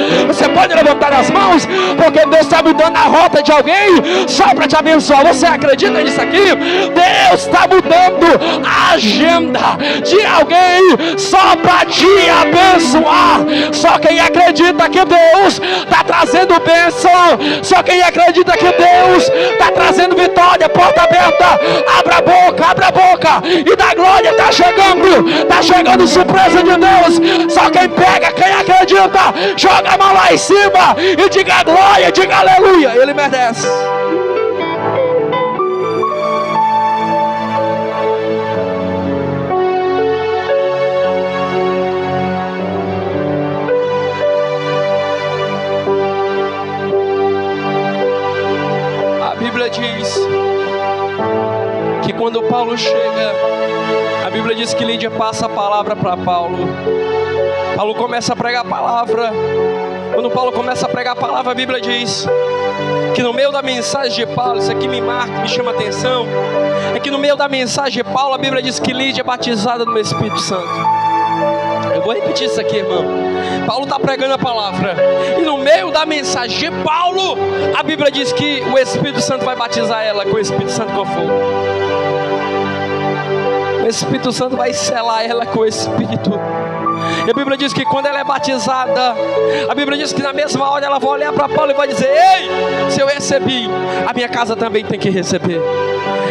porque Deus está mudando a rota de alguém só para te abençoar. Você acredita nisso aqui? Deus está mudando a agenda de alguém só para te abençoar. Só quem acredita que Deus está trazendo bênção, só quem acredita que Deus está trazendo vitória, porta aberta, abra a boca e dá glória. Está chegando surpresa de Deus. Só quem pega, quem acredita, joga a mão lá em cima e diga glória, diga aleluia. Ele merece. A Bíblia diz que quando Paulo chega, a Bíblia diz que Lídia passa a palavra para Paulo. Paulo começa a pregar a palavra. Quando Paulo começa a pregar a palavra, a Bíblia diz que no meio da mensagem de Paulo, isso aqui me marca, me chama a atenção, é que no meio da mensagem de Paulo, a Bíblia diz que Lídia é batizada no Espírito Santo. Eu vou repetir isso aqui, irmão. Paulo está pregando a palavra, e no meio da mensagem de Paulo, a Bíblia diz que o Espírito Santo vai batizar ela com o Espírito Santo com fogo. O Espírito Santo vai selar ela com o Espírito. E a Bíblia diz que quando ela é batizada, a Bíblia diz que na mesma hora ela vai olhar para Paulo e vai dizer: ei, se eu recebi, a minha casa também tem que receber.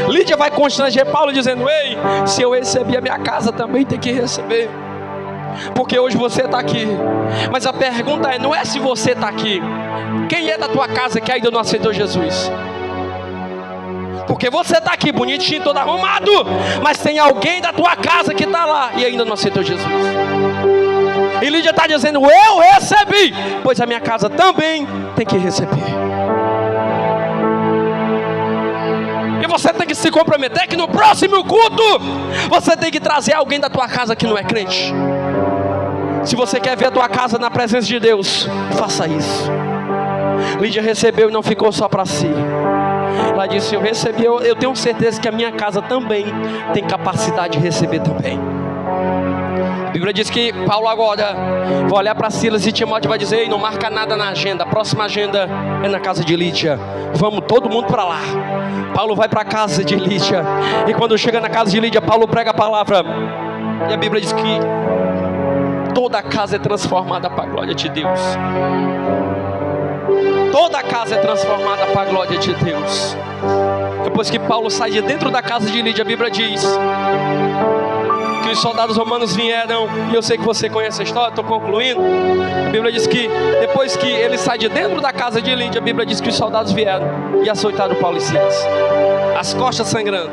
Lídia vai constranger Paulo dizendo: ei, se eu recebi, a minha casa também tem que receber. Porque hoje você está aqui, mas a pergunta é, não é se você está aqui, quem é da tua casa que ainda não aceitou Jesus? Porque você está aqui bonitinho, todo arrumado, mas tem alguém da tua casa que está lá e ainda não aceitou Jesus. E Lídia está dizendo: eu recebi, pois a minha casa também tem que receber. E você tem que se comprometer que no próximo culto você tem que trazer alguém da tua casa que não é crente. Se você quer ver a tua casa na presença de Deus, faça isso. Lídia recebeu e não ficou só para si. Ela disse: eu recebi, eu tenho certeza que a minha casa também tem capacidade de receber também. A Bíblia diz que Paulo agora vai olhar para Silas e Timóteo e vai dizer: ei, não marca nada na agenda, a próxima agenda é na casa de Lídia, vamos todo mundo para lá. Paulo vai para a casa de Lídia, e quando chega na casa de Lídia, Paulo prega a palavra, e a Bíblia diz que toda a casa é transformada para a glória de Deus. Toda a casa é transformada para a glória de Deus. Depois que Paulo sai de dentro da casa de Lídia, a Bíblia diz que os soldados romanos vieram, e eu sei que você conhece a história, estou concluindo. A Bíblia diz que depois que ele sai de dentro da casa de Lídia, a Bíblia diz que os soldados vieram e açoitaram Paulo e Silas, as costas sangrando.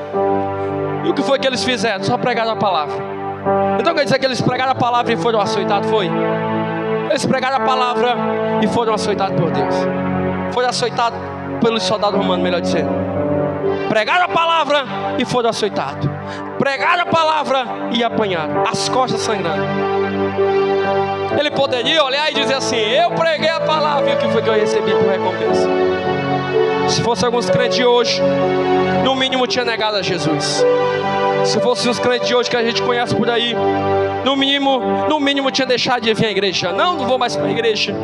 E o que foi que eles fizeram? Só pregaram a palavra. Então quer dizer que eles pregaram a palavra e foram açoitados? Foi. Eles pregaram a palavra e foram açoitados por Deus. Foram açoitados pelos soldados romanos, melhor dizendo. Pregaram a palavra e foram açoitados. Pregaram a palavra e apanharam, as costas sangrando. Ele poderia olhar e dizer assim: eu preguei a palavra, e o que foi que eu recebi por recompensa? Se fosse alguns crentes de hoje, no mínimo tinha negado a Jesus. Se fosse os crentes de hoje que a gente conhece por aí, no mínimo tinha deixado de vir à igreja. Não vou mais para a igreja.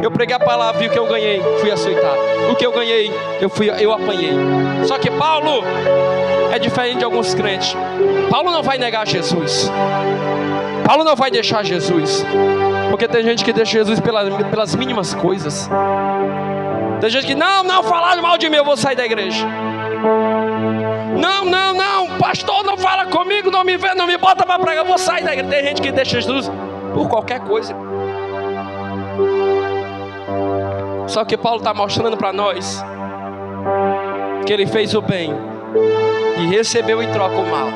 Eu preguei a palavra e o que eu ganhei, fui aceitado. O que eu ganhei, eu apanhei. Só que Paulo é diferente de alguns crentes. Paulo não vai negar Jesus. Paulo não vai deixar Jesus. Porque tem gente que deixa Jesus pelas mínimas coisas. Tem gente que, não, falaram mal de mim, eu vou sair da igreja. Não, pastor, não fala comigo, não me vê, não me bota para pregar, eu vou sair da igreja. Tem gente que deixa Jesus por qualquer coisa. Só que Paulo está mostrando para nós que ele fez o bem e recebeu em troca o mal,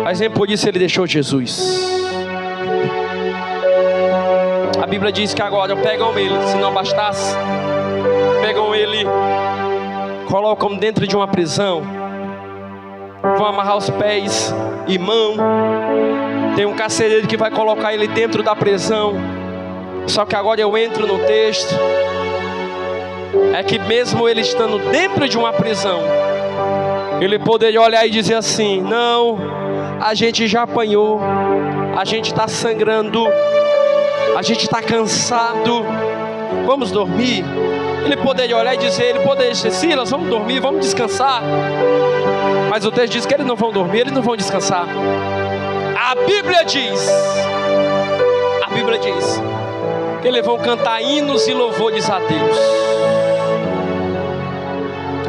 mas nem por isso ele deixou Jesus. A Bíblia diz que agora pegam ele, se não bastasse, pegam ele, colocam dentro de uma prisão, vão amarrar os pés e mão. Tem um carcereiro que vai colocar ele dentro da prisão. Só que agora eu entro no texto, é que mesmo ele estando dentro de uma prisão, ele poderia olhar e dizer assim: não, a gente já apanhou, a gente está sangrando, a gente está cansado, vamos dormir. Ele poderia olhar e dizer, ele poderia dizer: Silas, vamos dormir, vamos descansar. Mas o texto diz que eles não vão dormir, eles não vão descansar. A Bíblia diz que eles vão cantar hinos e louvores a Deus.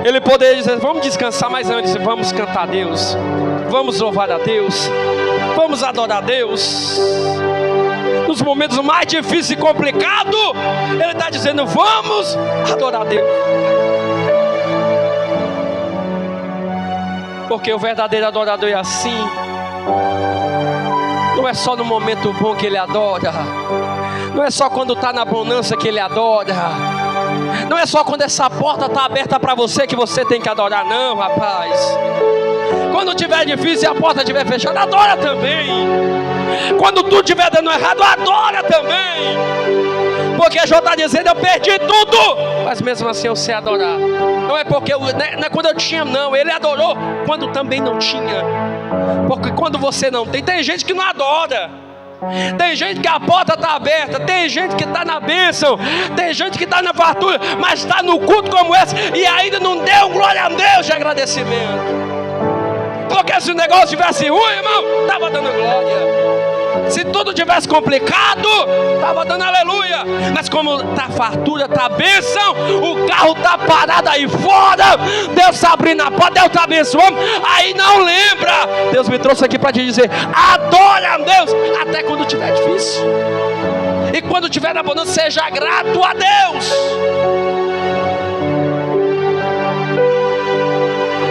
Ele poderia dizer: vamos descansar, mas antes vamos cantar a Deus, vamos louvar a Deus, vamos adorar a Deus. Nos momentos mais difíceis e complicados, ele está dizendo: vamos adorar a Deus. Porque o verdadeiro adorador é assim. Não é só no momento bom que ele adora, não é só quando está na bonança que ele adora, não é só quando essa porta está aberta para você que você tem que adorar. Não, rapaz. Quando tiver difícil e a porta estiver fechada, adora também. Quando tudo estiver dando errado, adora também. Porque Jó está dizendo: eu perdi tudo, mas mesmo assim eu sei adorar. Não é porque não é quando eu tinha, não. Ele adorou quando também não tinha. Porque quando você não tem gente que não adora. Tem gente que a porta está aberta, tem gente que está na bênção, tem gente que está na fartura, mas está no culto como esse e ainda não deu glória a Deus de agradecimento. Porque se o negócio estivesse ruim, irmão, estava dando glória. Se tudo tivesse complicado, estava dando aleluia. Mas como está fartura, está bênção, o carro está parado aí fora, Deus está abrindo a porta, Deus está abençoando, aí não lembra. Deus me trouxe aqui para te dizer: adora a Deus até quando estiver difícil. E quando estiver na bonança, seja grato a Deus.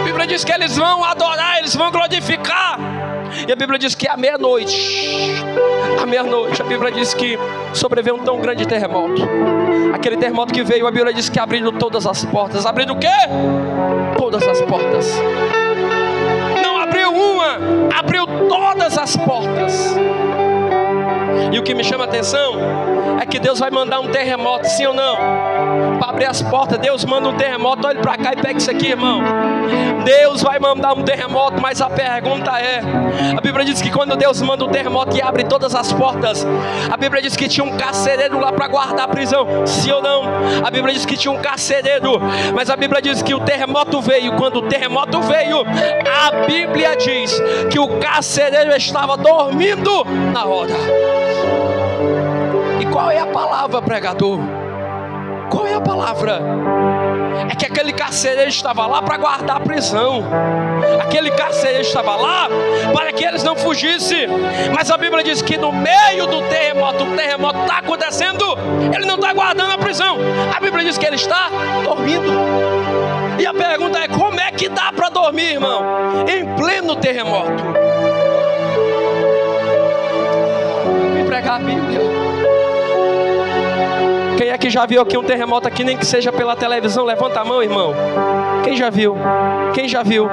A Bíblia diz que eles vão adorar, eles vão glorificar. E a Bíblia diz que à meia-noite, a Bíblia diz que sobreveio um tão grande terremoto. Aquele terremoto que veio, a Bíblia diz que abriram todas as portas. Abriram o quê? Todas as portas. Não abriu uma, abriu todas as portas. E o que me chama a atenção é que Deus vai mandar um terremoto, sim ou não? Para abrir as portas, Deus manda um terremoto. Olhe para cá e pega isso aqui, irmão. Deus vai mandar um terremoto, mas a pergunta é: a Bíblia diz que quando Deus manda um terremoto e abre todas as portas, a Bíblia diz que tinha um carcereiro lá para guardar a prisão, sim ou não? A Bíblia diz que tinha um carcereiro, mas a Bíblia diz que o terremoto veio. Quando o terremoto veio, a Bíblia diz que o carcereiro estava dormindo na hora. E qual é a palavra, pregador? Qual é a palavra? É que aquele carcereiro estava lá para guardar a prisão. Aquele carcereiro estava lá para que eles não fugissem. Mas a Bíblia diz que no meio do terremoto, o terremoto está acontecendo, ele não está guardando a prisão. A Bíblia diz que ele está dormindo. E a pergunta é: como é que dá para dormir, irmão, em pleno terremoto? Vem pregar a Bíblia. Quem é que já viu aqui um terremoto aqui, nem que seja pela televisão? Levanta a mão, irmão. Quem já viu? Quem já viu?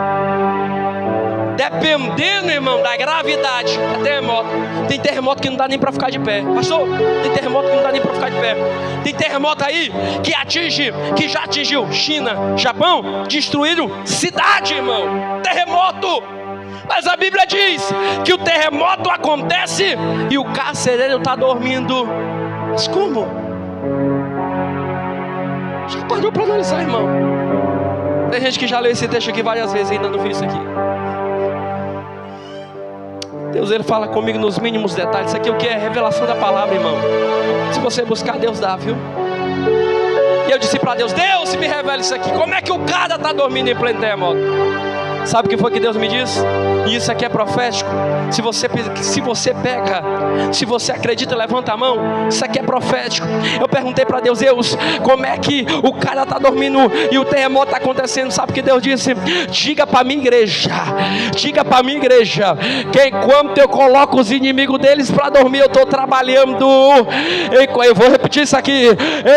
Dependendo, irmão, da gravidade, é terremoto. Tem terremoto que não dá nem para ficar de pé. Pastor, tem terremoto que não dá nem para ficar de pé. Tem terremoto aí que já atingiu China, Japão, destruíram cidade, irmão. Terremoto. Mas a Bíblia diz que o terremoto acontece e o carcereiro está dormindo. Mas como? Já parou para analisar, irmão? Tem gente que já leu esse texto aqui várias vezes e ainda não viu isso aqui. Deus, Ele fala comigo nos mínimos detalhes. Isso aqui é o que? É revelação da palavra, irmão. Se você buscar, Deus dá, viu? E eu disse para Deus, Deus, me revela isso aqui. Como é que o cara está dormindo em pleno terremoto? Sabe o que foi que Deus me disse? E isso aqui é profético. Se você pega, se você acredita, levanta a mão. Isso aqui é profético. Eu perguntei para Deus, como é que o cara está dormindo e o terremoto está acontecendo? Sabe o que Deus disse? Diga para minha igreja, que enquanto eu coloco os inimigos deles para dormir, eu estou trabalhando. Eu vou repetir isso aqui.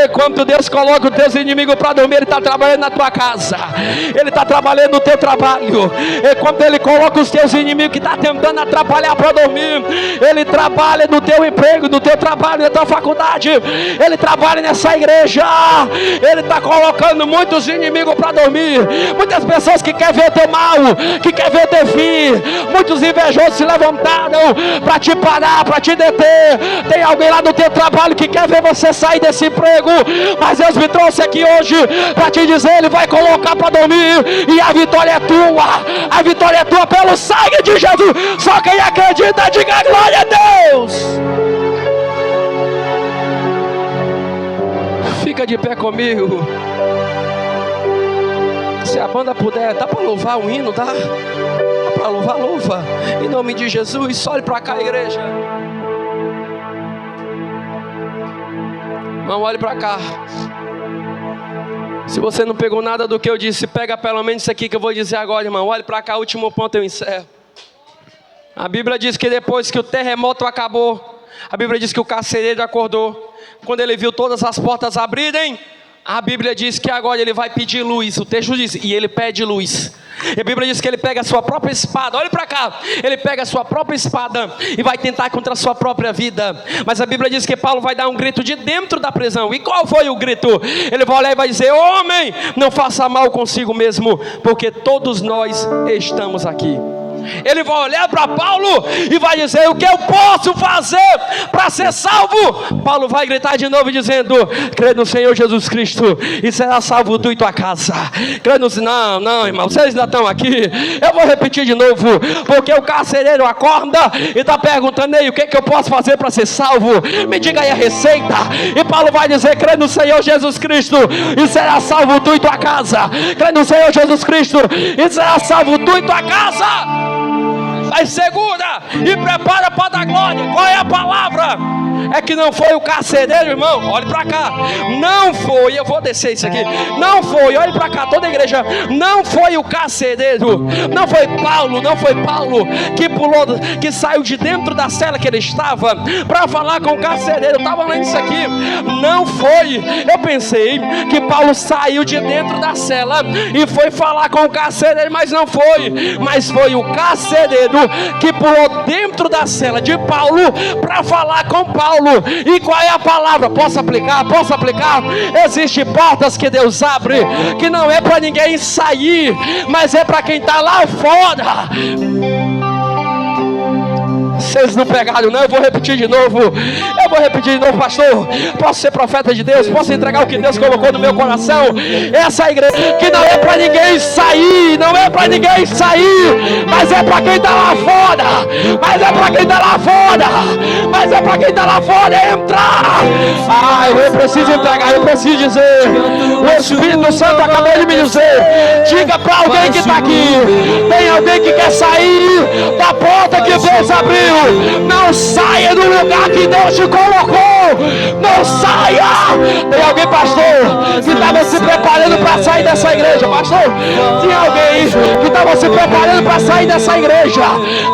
Enquanto Deus coloca os teus inimigos para dormir, Ele está trabalhando na tua casa, Ele está trabalhando no teu trabalho. Enquanto Ele coloca os teus inimigos que estão tentando atrapalhar para dormir, Ele trabalha no teu emprego, no teu trabalho, na tua faculdade. Ele trabalha nessa igreja. Ele está colocando muitos inimigos para dormir. Muitas pessoas que querem ver o teu mal, que querem ver o teu fim. Muitos invejosos se levantaram para te parar, para te deter. Tem alguém lá no teu trabalho que quer ver você sair desse emprego, mas Deus me trouxe aqui hoje para te dizer, Ele vai colocar para dormir e a vitória é tua. A vitória é tua pelo sangue de Jesus. Só quem acredita, diga glória a Deus. Fica de pé comigo. Se a banda puder, dá para louvar o hino, dá? Dá para louvar, louva. Em nome de Jesus, olhe para cá, igreja. Irmão, olhe para cá. Se você não pegou nada do que eu disse, pega pelo menos isso aqui que eu vou dizer agora, irmão. Olhe para cá, último ponto, eu encerro. A Bíblia diz que depois que o terremoto acabou, a Bíblia diz que o carcereiro acordou. Quando ele viu todas as portas abrirem, a Bíblia diz que agora ele vai pedir luz. O texto diz, e ele pede luz. E a Bíblia diz que ele pega a sua própria espada. Olha para cá. Ele pega a sua própria espada e vai tentar contra a sua própria vida. Mas a Bíblia diz que Paulo vai dar um grito de dentro da prisão. E qual foi o grito? Ele vai olhar e vai dizer, homem, não faça mal consigo mesmo, porque todos nós estamos aqui. Ele vai olhar para Paulo e vai dizer, o que eu posso fazer para ser salvo? Paulo vai gritar de novo dizendo, crê no Senhor Jesus Cristo e será salvo tu e tua casa. Crê no... Não, irmão, vocês ainda estão aqui. Eu vou repetir de novo, porque o carcereiro acorda e está perguntando, o que eu posso fazer para ser salvo? Me diga aí a receita. E Paulo vai dizer, crê no Senhor Jesus Cristo e será salvo tu e tua casa. Crê no Senhor Jesus Cristo e será salvo tu e tua casa. Aí segura e prepara para dar glória. Qual é a palavra? É que não foi o carcereiro, irmão. Olhe para cá. Não foi, eu vou descer isso aqui. Não foi, olhe para cá, toda a igreja. Não foi o carcereiro. Não foi Paulo que pulou, que saiu de dentro da cela que ele estava para falar com o carcereiro. Eu estava lendo isso aqui. Não foi. Eu pensei que Paulo saiu de dentro da cela e foi falar com o carcereiro, mas não foi. Mas foi o carcereiro que pulou dentro da cela de Paulo para falar com Paulo. E qual é a palavra? Posso aplicar? Existem portas que Deus abre que não é para ninguém sair, mas é para quem está lá fora. Vocês não pegaram, não? Eu vou repetir de novo, pastor. Posso ser profeta de Deus? Posso entregar o que Deus colocou no meu coração? Essa igreja que não é para ninguém sair, mas é para quem está lá fora, entrar. Eu preciso entregar, eu preciso dizer. O Espírito Santo acabou de me dizer. Diga para alguém que está aqui. Tem alguém que quer sair da porta que Deus abriu. Não saia do lugar que Deus te colocou. Não saia. Tem alguém, pastor, que estava se preparando para sair dessa igreja, pastor? Tinha alguém que estava se preparando para sair dessa igreja,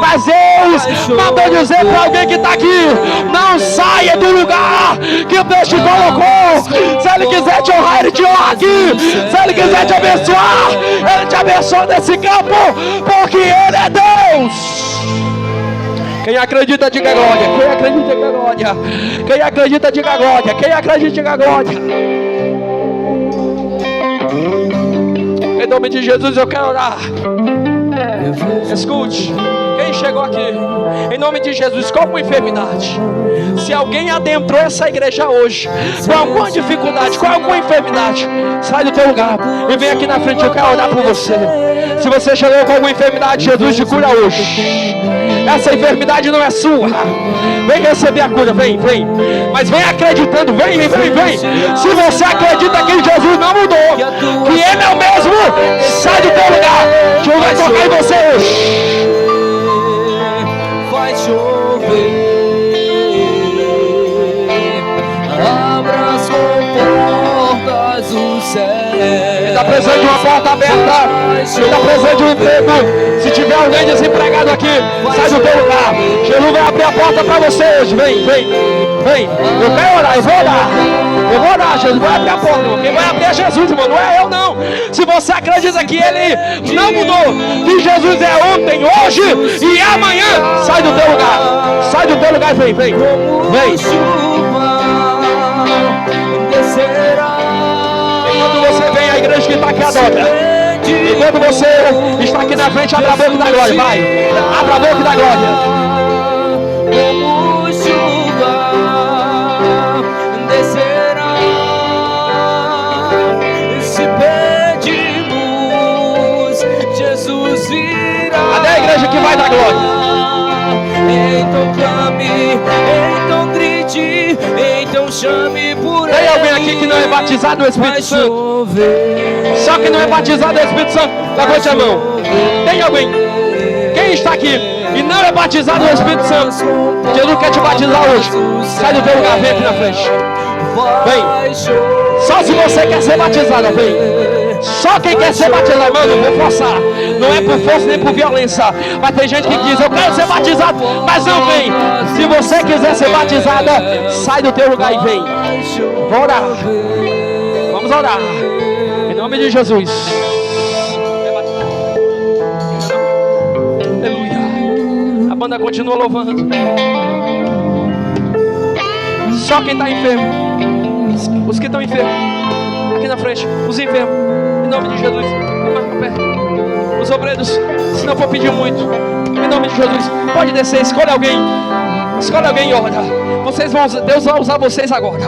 mas Deus mandou dizer para alguém que está aqui: não saia do lugar que Deus te colocou. Se Ele quiser te honrar, Ele te honra aqui. Se Ele quiser te abençoar, Ele te abençoa nesse campo, porque Ele é Deus. Deus. Quem acredita, diga glória. Quem acredita, diga glória. Quem acredita, diga glória. Quem acredita, diga glória. Em nome de Jesus eu quero orar. Escute, quem chegou aqui, em nome de Jesus, com alguma enfermidade, se alguém adentrou essa igreja hoje, com alguma dificuldade, com alguma enfermidade, sai do teu lugar e vem aqui na frente, eu quero orar por você. Se você chegou com alguma enfermidade, Jesus te cura hoje. Essa enfermidade não é sua. Vem receber a cura, vem. Mas vem acreditando, vem. Se você acredita que Jesus não mudou, que Ele é o mesmo, sai do teu lugar. Jesus vai tocar em você hoje. Vai chover, abra as comportas do céu. Ele está precisando de uma porta aberta. Ele está precisando de um emprego. Se tiver alguém desempregado aqui, sai do teu lugar. Jesus vai abrir a porta para você hoje. Vem. Eu quero orar, eu vou orar. Jesus vai abrir a porta. Quem vai abrir é Jesus, irmão. Não é eu, não. Se você acredita que Ele não mudou, que Jesus é ontem, hoje e amanhã, sai do teu lugar. Sai do teu lugar e vem. Enquanto você vem, a igreja que está aqui adora. Enquanto você está aqui na frente, abra a boca da glória, vai. Abra a boca da glória. Como chuva descerá, se pedimos, Jesus virá. Cadê a igreja que vai dar glória? Então clame, então grite, então chame por Ele. Tem alguém aqui que não é batizado no Espírito Santo? Só que não é batizado no Espírito Santo, levante a mão. Tem alguém? Quem está aqui e não é batizado no Espírito Santo? Jesus quer te batizar hoje. Sai do teu lugar, vem aqui na frente. Vem. Só se você quer ser batizado, vem. Só quem quer ser batizado, mano, não vou forçar. Não é por força nem por violência. Mas tem gente que diz, eu quero ser batizado, mas não vem. Se você quiser ser batizada, sai do teu lugar e vem. Vamos orar. Vamos orar. Em nome de Jesus. Aleluia. A banda continua louvando. Só quem está enfermo. Os que estão enfermos. Aqui na frente. Os enfermos. Em nome de Jesus. Os obreiros. Se não for pedir muito. Em nome de Jesus. Pode descer. Escolhe alguém. Escolhe alguém e ora. Deus vai usar vocês agora.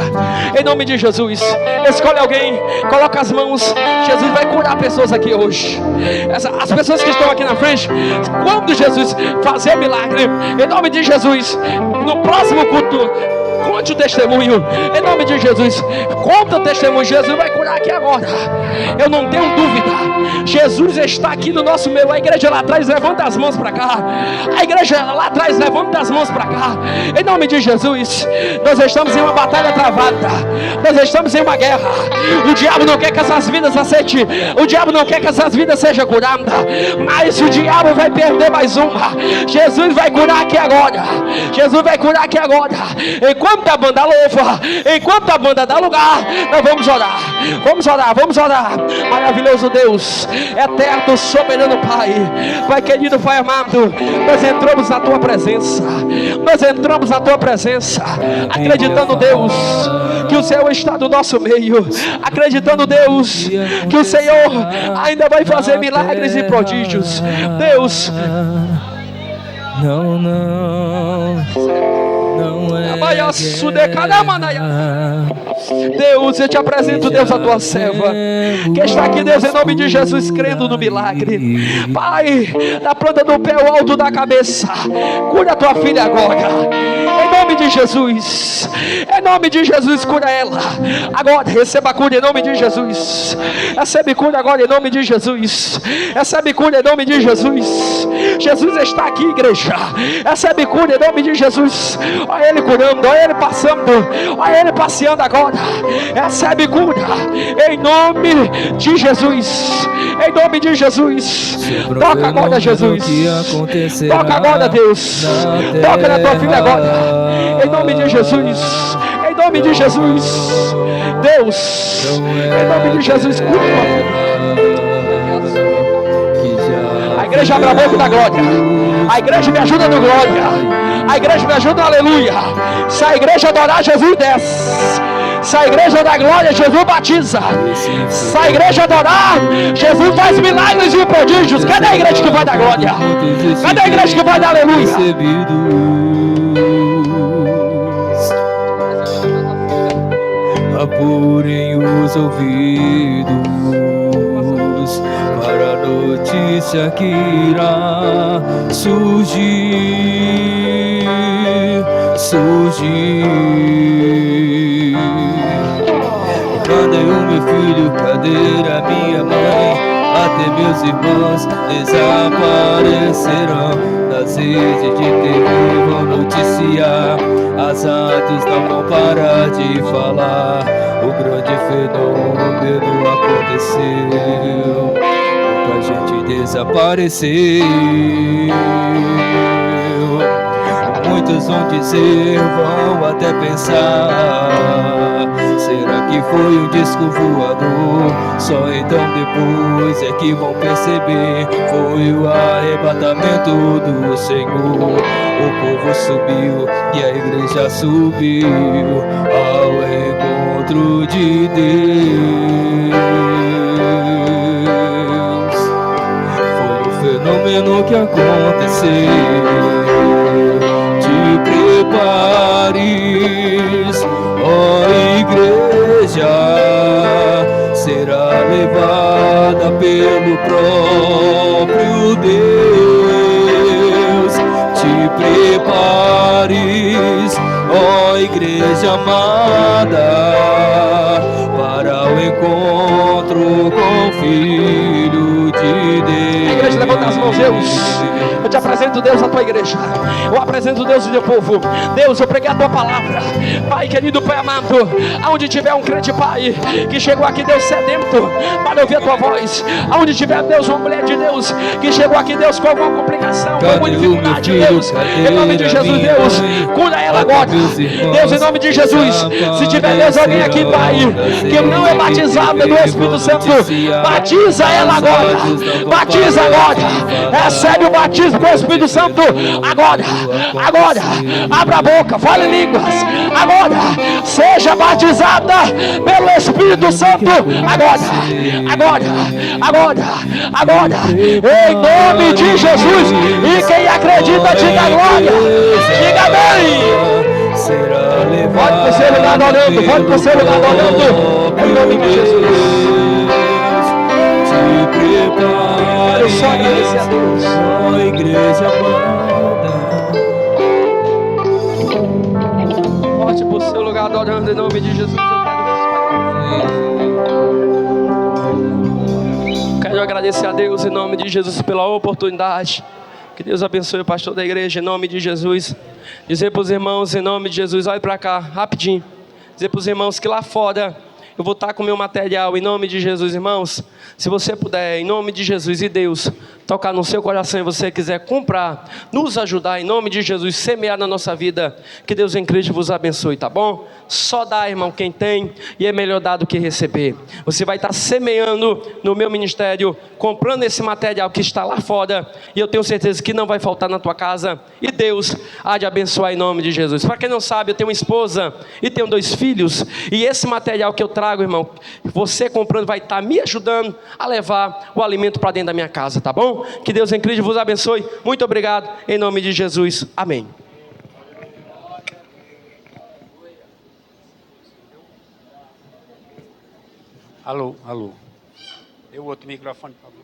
Em nome de Jesus. Escolhe alguém. Coloca as mãos. Jesus vai curar pessoas aqui hoje. As pessoas que estão aqui na frente. Quando Jesus fazer o milagre. Em nome de Jesus. No próximo culto. Conte o testemunho. Em nome de Jesus. Conta o testemunho. Jesus vai curar aqui agora. Eu não tenho dúvida. Jesus está aqui no nosso meio. A igreja lá atrás, levanta as mãos para cá. A igreja lá atrás, levanta as mãos para cá. Em nome de Jesus. Nós estamos em uma batalha travada. Nós estamos em uma guerra. O diabo não quer que essas vidas aceitem. O diabo não quer que essas vidas sejam curadas. Mas o diabo vai perder mais uma. Jesus vai curar aqui agora. Jesus vai curar aqui agora. Enquanto a banda louva, enquanto a banda dá lugar, nós vamos orar. Vamos orar. Maravilhoso Deus, eterno, soberano Pai. Pai querido, Pai amado, nós entramos na Tua presença. Acreditando, Deus, que o Senhor está no nosso meio. Acreditando, Deus, que o Senhor ainda vai fazer milagres e prodígios. Deus, não é Deus, eu te apresento, Deus, a tua serva que está aqui, Deus, em nome de Jesus, crendo no milagre. Pai, da planta do pé ao alto da cabeça, cura a tua filha agora, em nome de Jesus. Em nome de Jesus, cura ela agora. Receba a cura em nome de Jesus. Recebe cura agora em nome de Jesus. Recebe cura em nome de Jesus. Jesus está aqui, igreja. Recebe cura em nome de Jesus. Olha Ele curando, olha Ele passando, olha Ele passeando agora. Recebe cura em nome de Jesus. Em nome de Jesus. Toca agora, Jesus. Toca agora, Deus. Toca na tua filha agora. Em nome de Jesus. Em nome de Jesus. Deus. Em nome de Jesus. Cura tua filha. A igreja abre a boca da glória. A igreja me ajuda no glória. A igreja me ajuda, aleluia. Se a igreja adorar, Jesus desce. Se a igreja da glória, Jesus batiza. Se a igreja adorar, Jesus faz milagres e prodígios. Cadê a igreja que vai dar glória? Cadê a igreja que vai dar aleluia? Apurem os ouvidos para a notícia que irá surgir. Cadê o meu filho? Cadê a minha mãe? Até meus irmãos desaparecerão. Nas redes de TV vão noticiar. As atos não vão parar de falar. O grande fenômeno aconteceu. Muita gente desapareceu. Muitos vão dizer, vão até pensar: será que foi um disco voador? Só então depois é que vão perceber. Foi o arrebatamento do Senhor. O povo subiu e a igreja subiu ao encontro de Deus. Foi um fenômeno que aconteceu. Prepares, ó igreja, será levada pelo próprio Deus. Te prepares, ó igreja amada, para o encontro com o Filho de Deus. A igreja levanta as mãos, Deus. Eu te apresento, Deus, a tua igreja. Eu apresento, Deus, o teu povo. Deus, eu preguei a tua palavra. Pai querido, Pai amado, aonde tiver um crente, Pai, que chegou aqui, Deus, sedento para ouvir a tua voz. Aonde tiver, Deus, uma mulher de Deus que chegou aqui, Deus, com alguma complicação, com alguma dificuldade, Deus, em nome de Jesus, Deus, cura ela agora. Deus, em nome de Jesus, se tiver, Deus, alguém aqui, Pai, que não é batizado do Espírito Santo, batiza ela agora. Batiza agora. Recebe o batismo com o Espírito Santo agora. Agora, abra a boca, fale línguas. Agora, seja batizada pelo Espírito Santo. Agora, em nome de Jesus. E quem acredita, diga glória. Diga amém. Pode para o seu lugar adorando. Pode para o seu lugar adorando. Em nome de Jesus. Eu só agradecer a Deus. Ó igreja amada. Pode para o seu lugar adorando em nome de Jesus. Eu quero agradecer a Deus em nome de Jesus pela oportunidade. Que Deus abençoe o pastor da igreja em nome de Jesus. Dizer para os irmãos em nome de Jesus, olha para cá, rapidinho. Dizer para os irmãos que lá fora eu vou estar com o meu material em nome de Jesus, irmãos. Se você puder, em nome de Jesus e Deus, tocar no seu coração e você quiser comprar, nos ajudar em nome de Jesus, semear na nossa vida, que Deus em Cristo vos abençoe, tá bom? Só dá, irmão, quem tem, e é melhor dar do que receber. Você vai estar semeando no meu ministério, comprando esse material que está lá fora, e eu tenho certeza que não vai faltar na tua casa, e Deus há de abençoar em nome de Jesus. Para quem não sabe, eu tenho uma esposa e tenho 2 filhos, e esse material que eu trago, irmão, você comprando vai estar me ajudando a levar o alimento para dentro da minha casa, tá bom? Que Deus em Cristo vos abençoe. Muito obrigado, em nome de Jesus. Amém. Alô. Dê o outro microfone, por favor.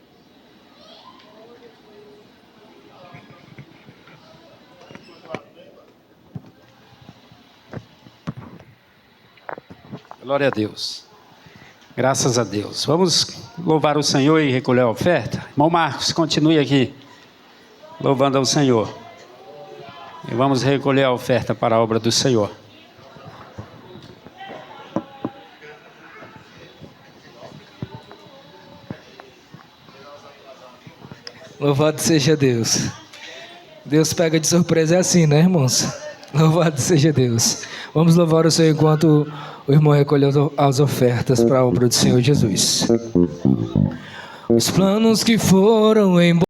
Glória a Deus. Graças a Deus. Vamos louvar o Senhor e recolher a oferta? Irmão Marcos, continue aqui, louvando ao Senhor. E vamos recolher a oferta para a obra do Senhor. Louvado seja Deus. Deus pega de surpresa, é assim, né, irmãos? Louvado seja Deus. Vamos louvar o Senhor enquanto o irmão recolheu as ofertas para a obra do Senhor Jesus. Os planos que foram embora.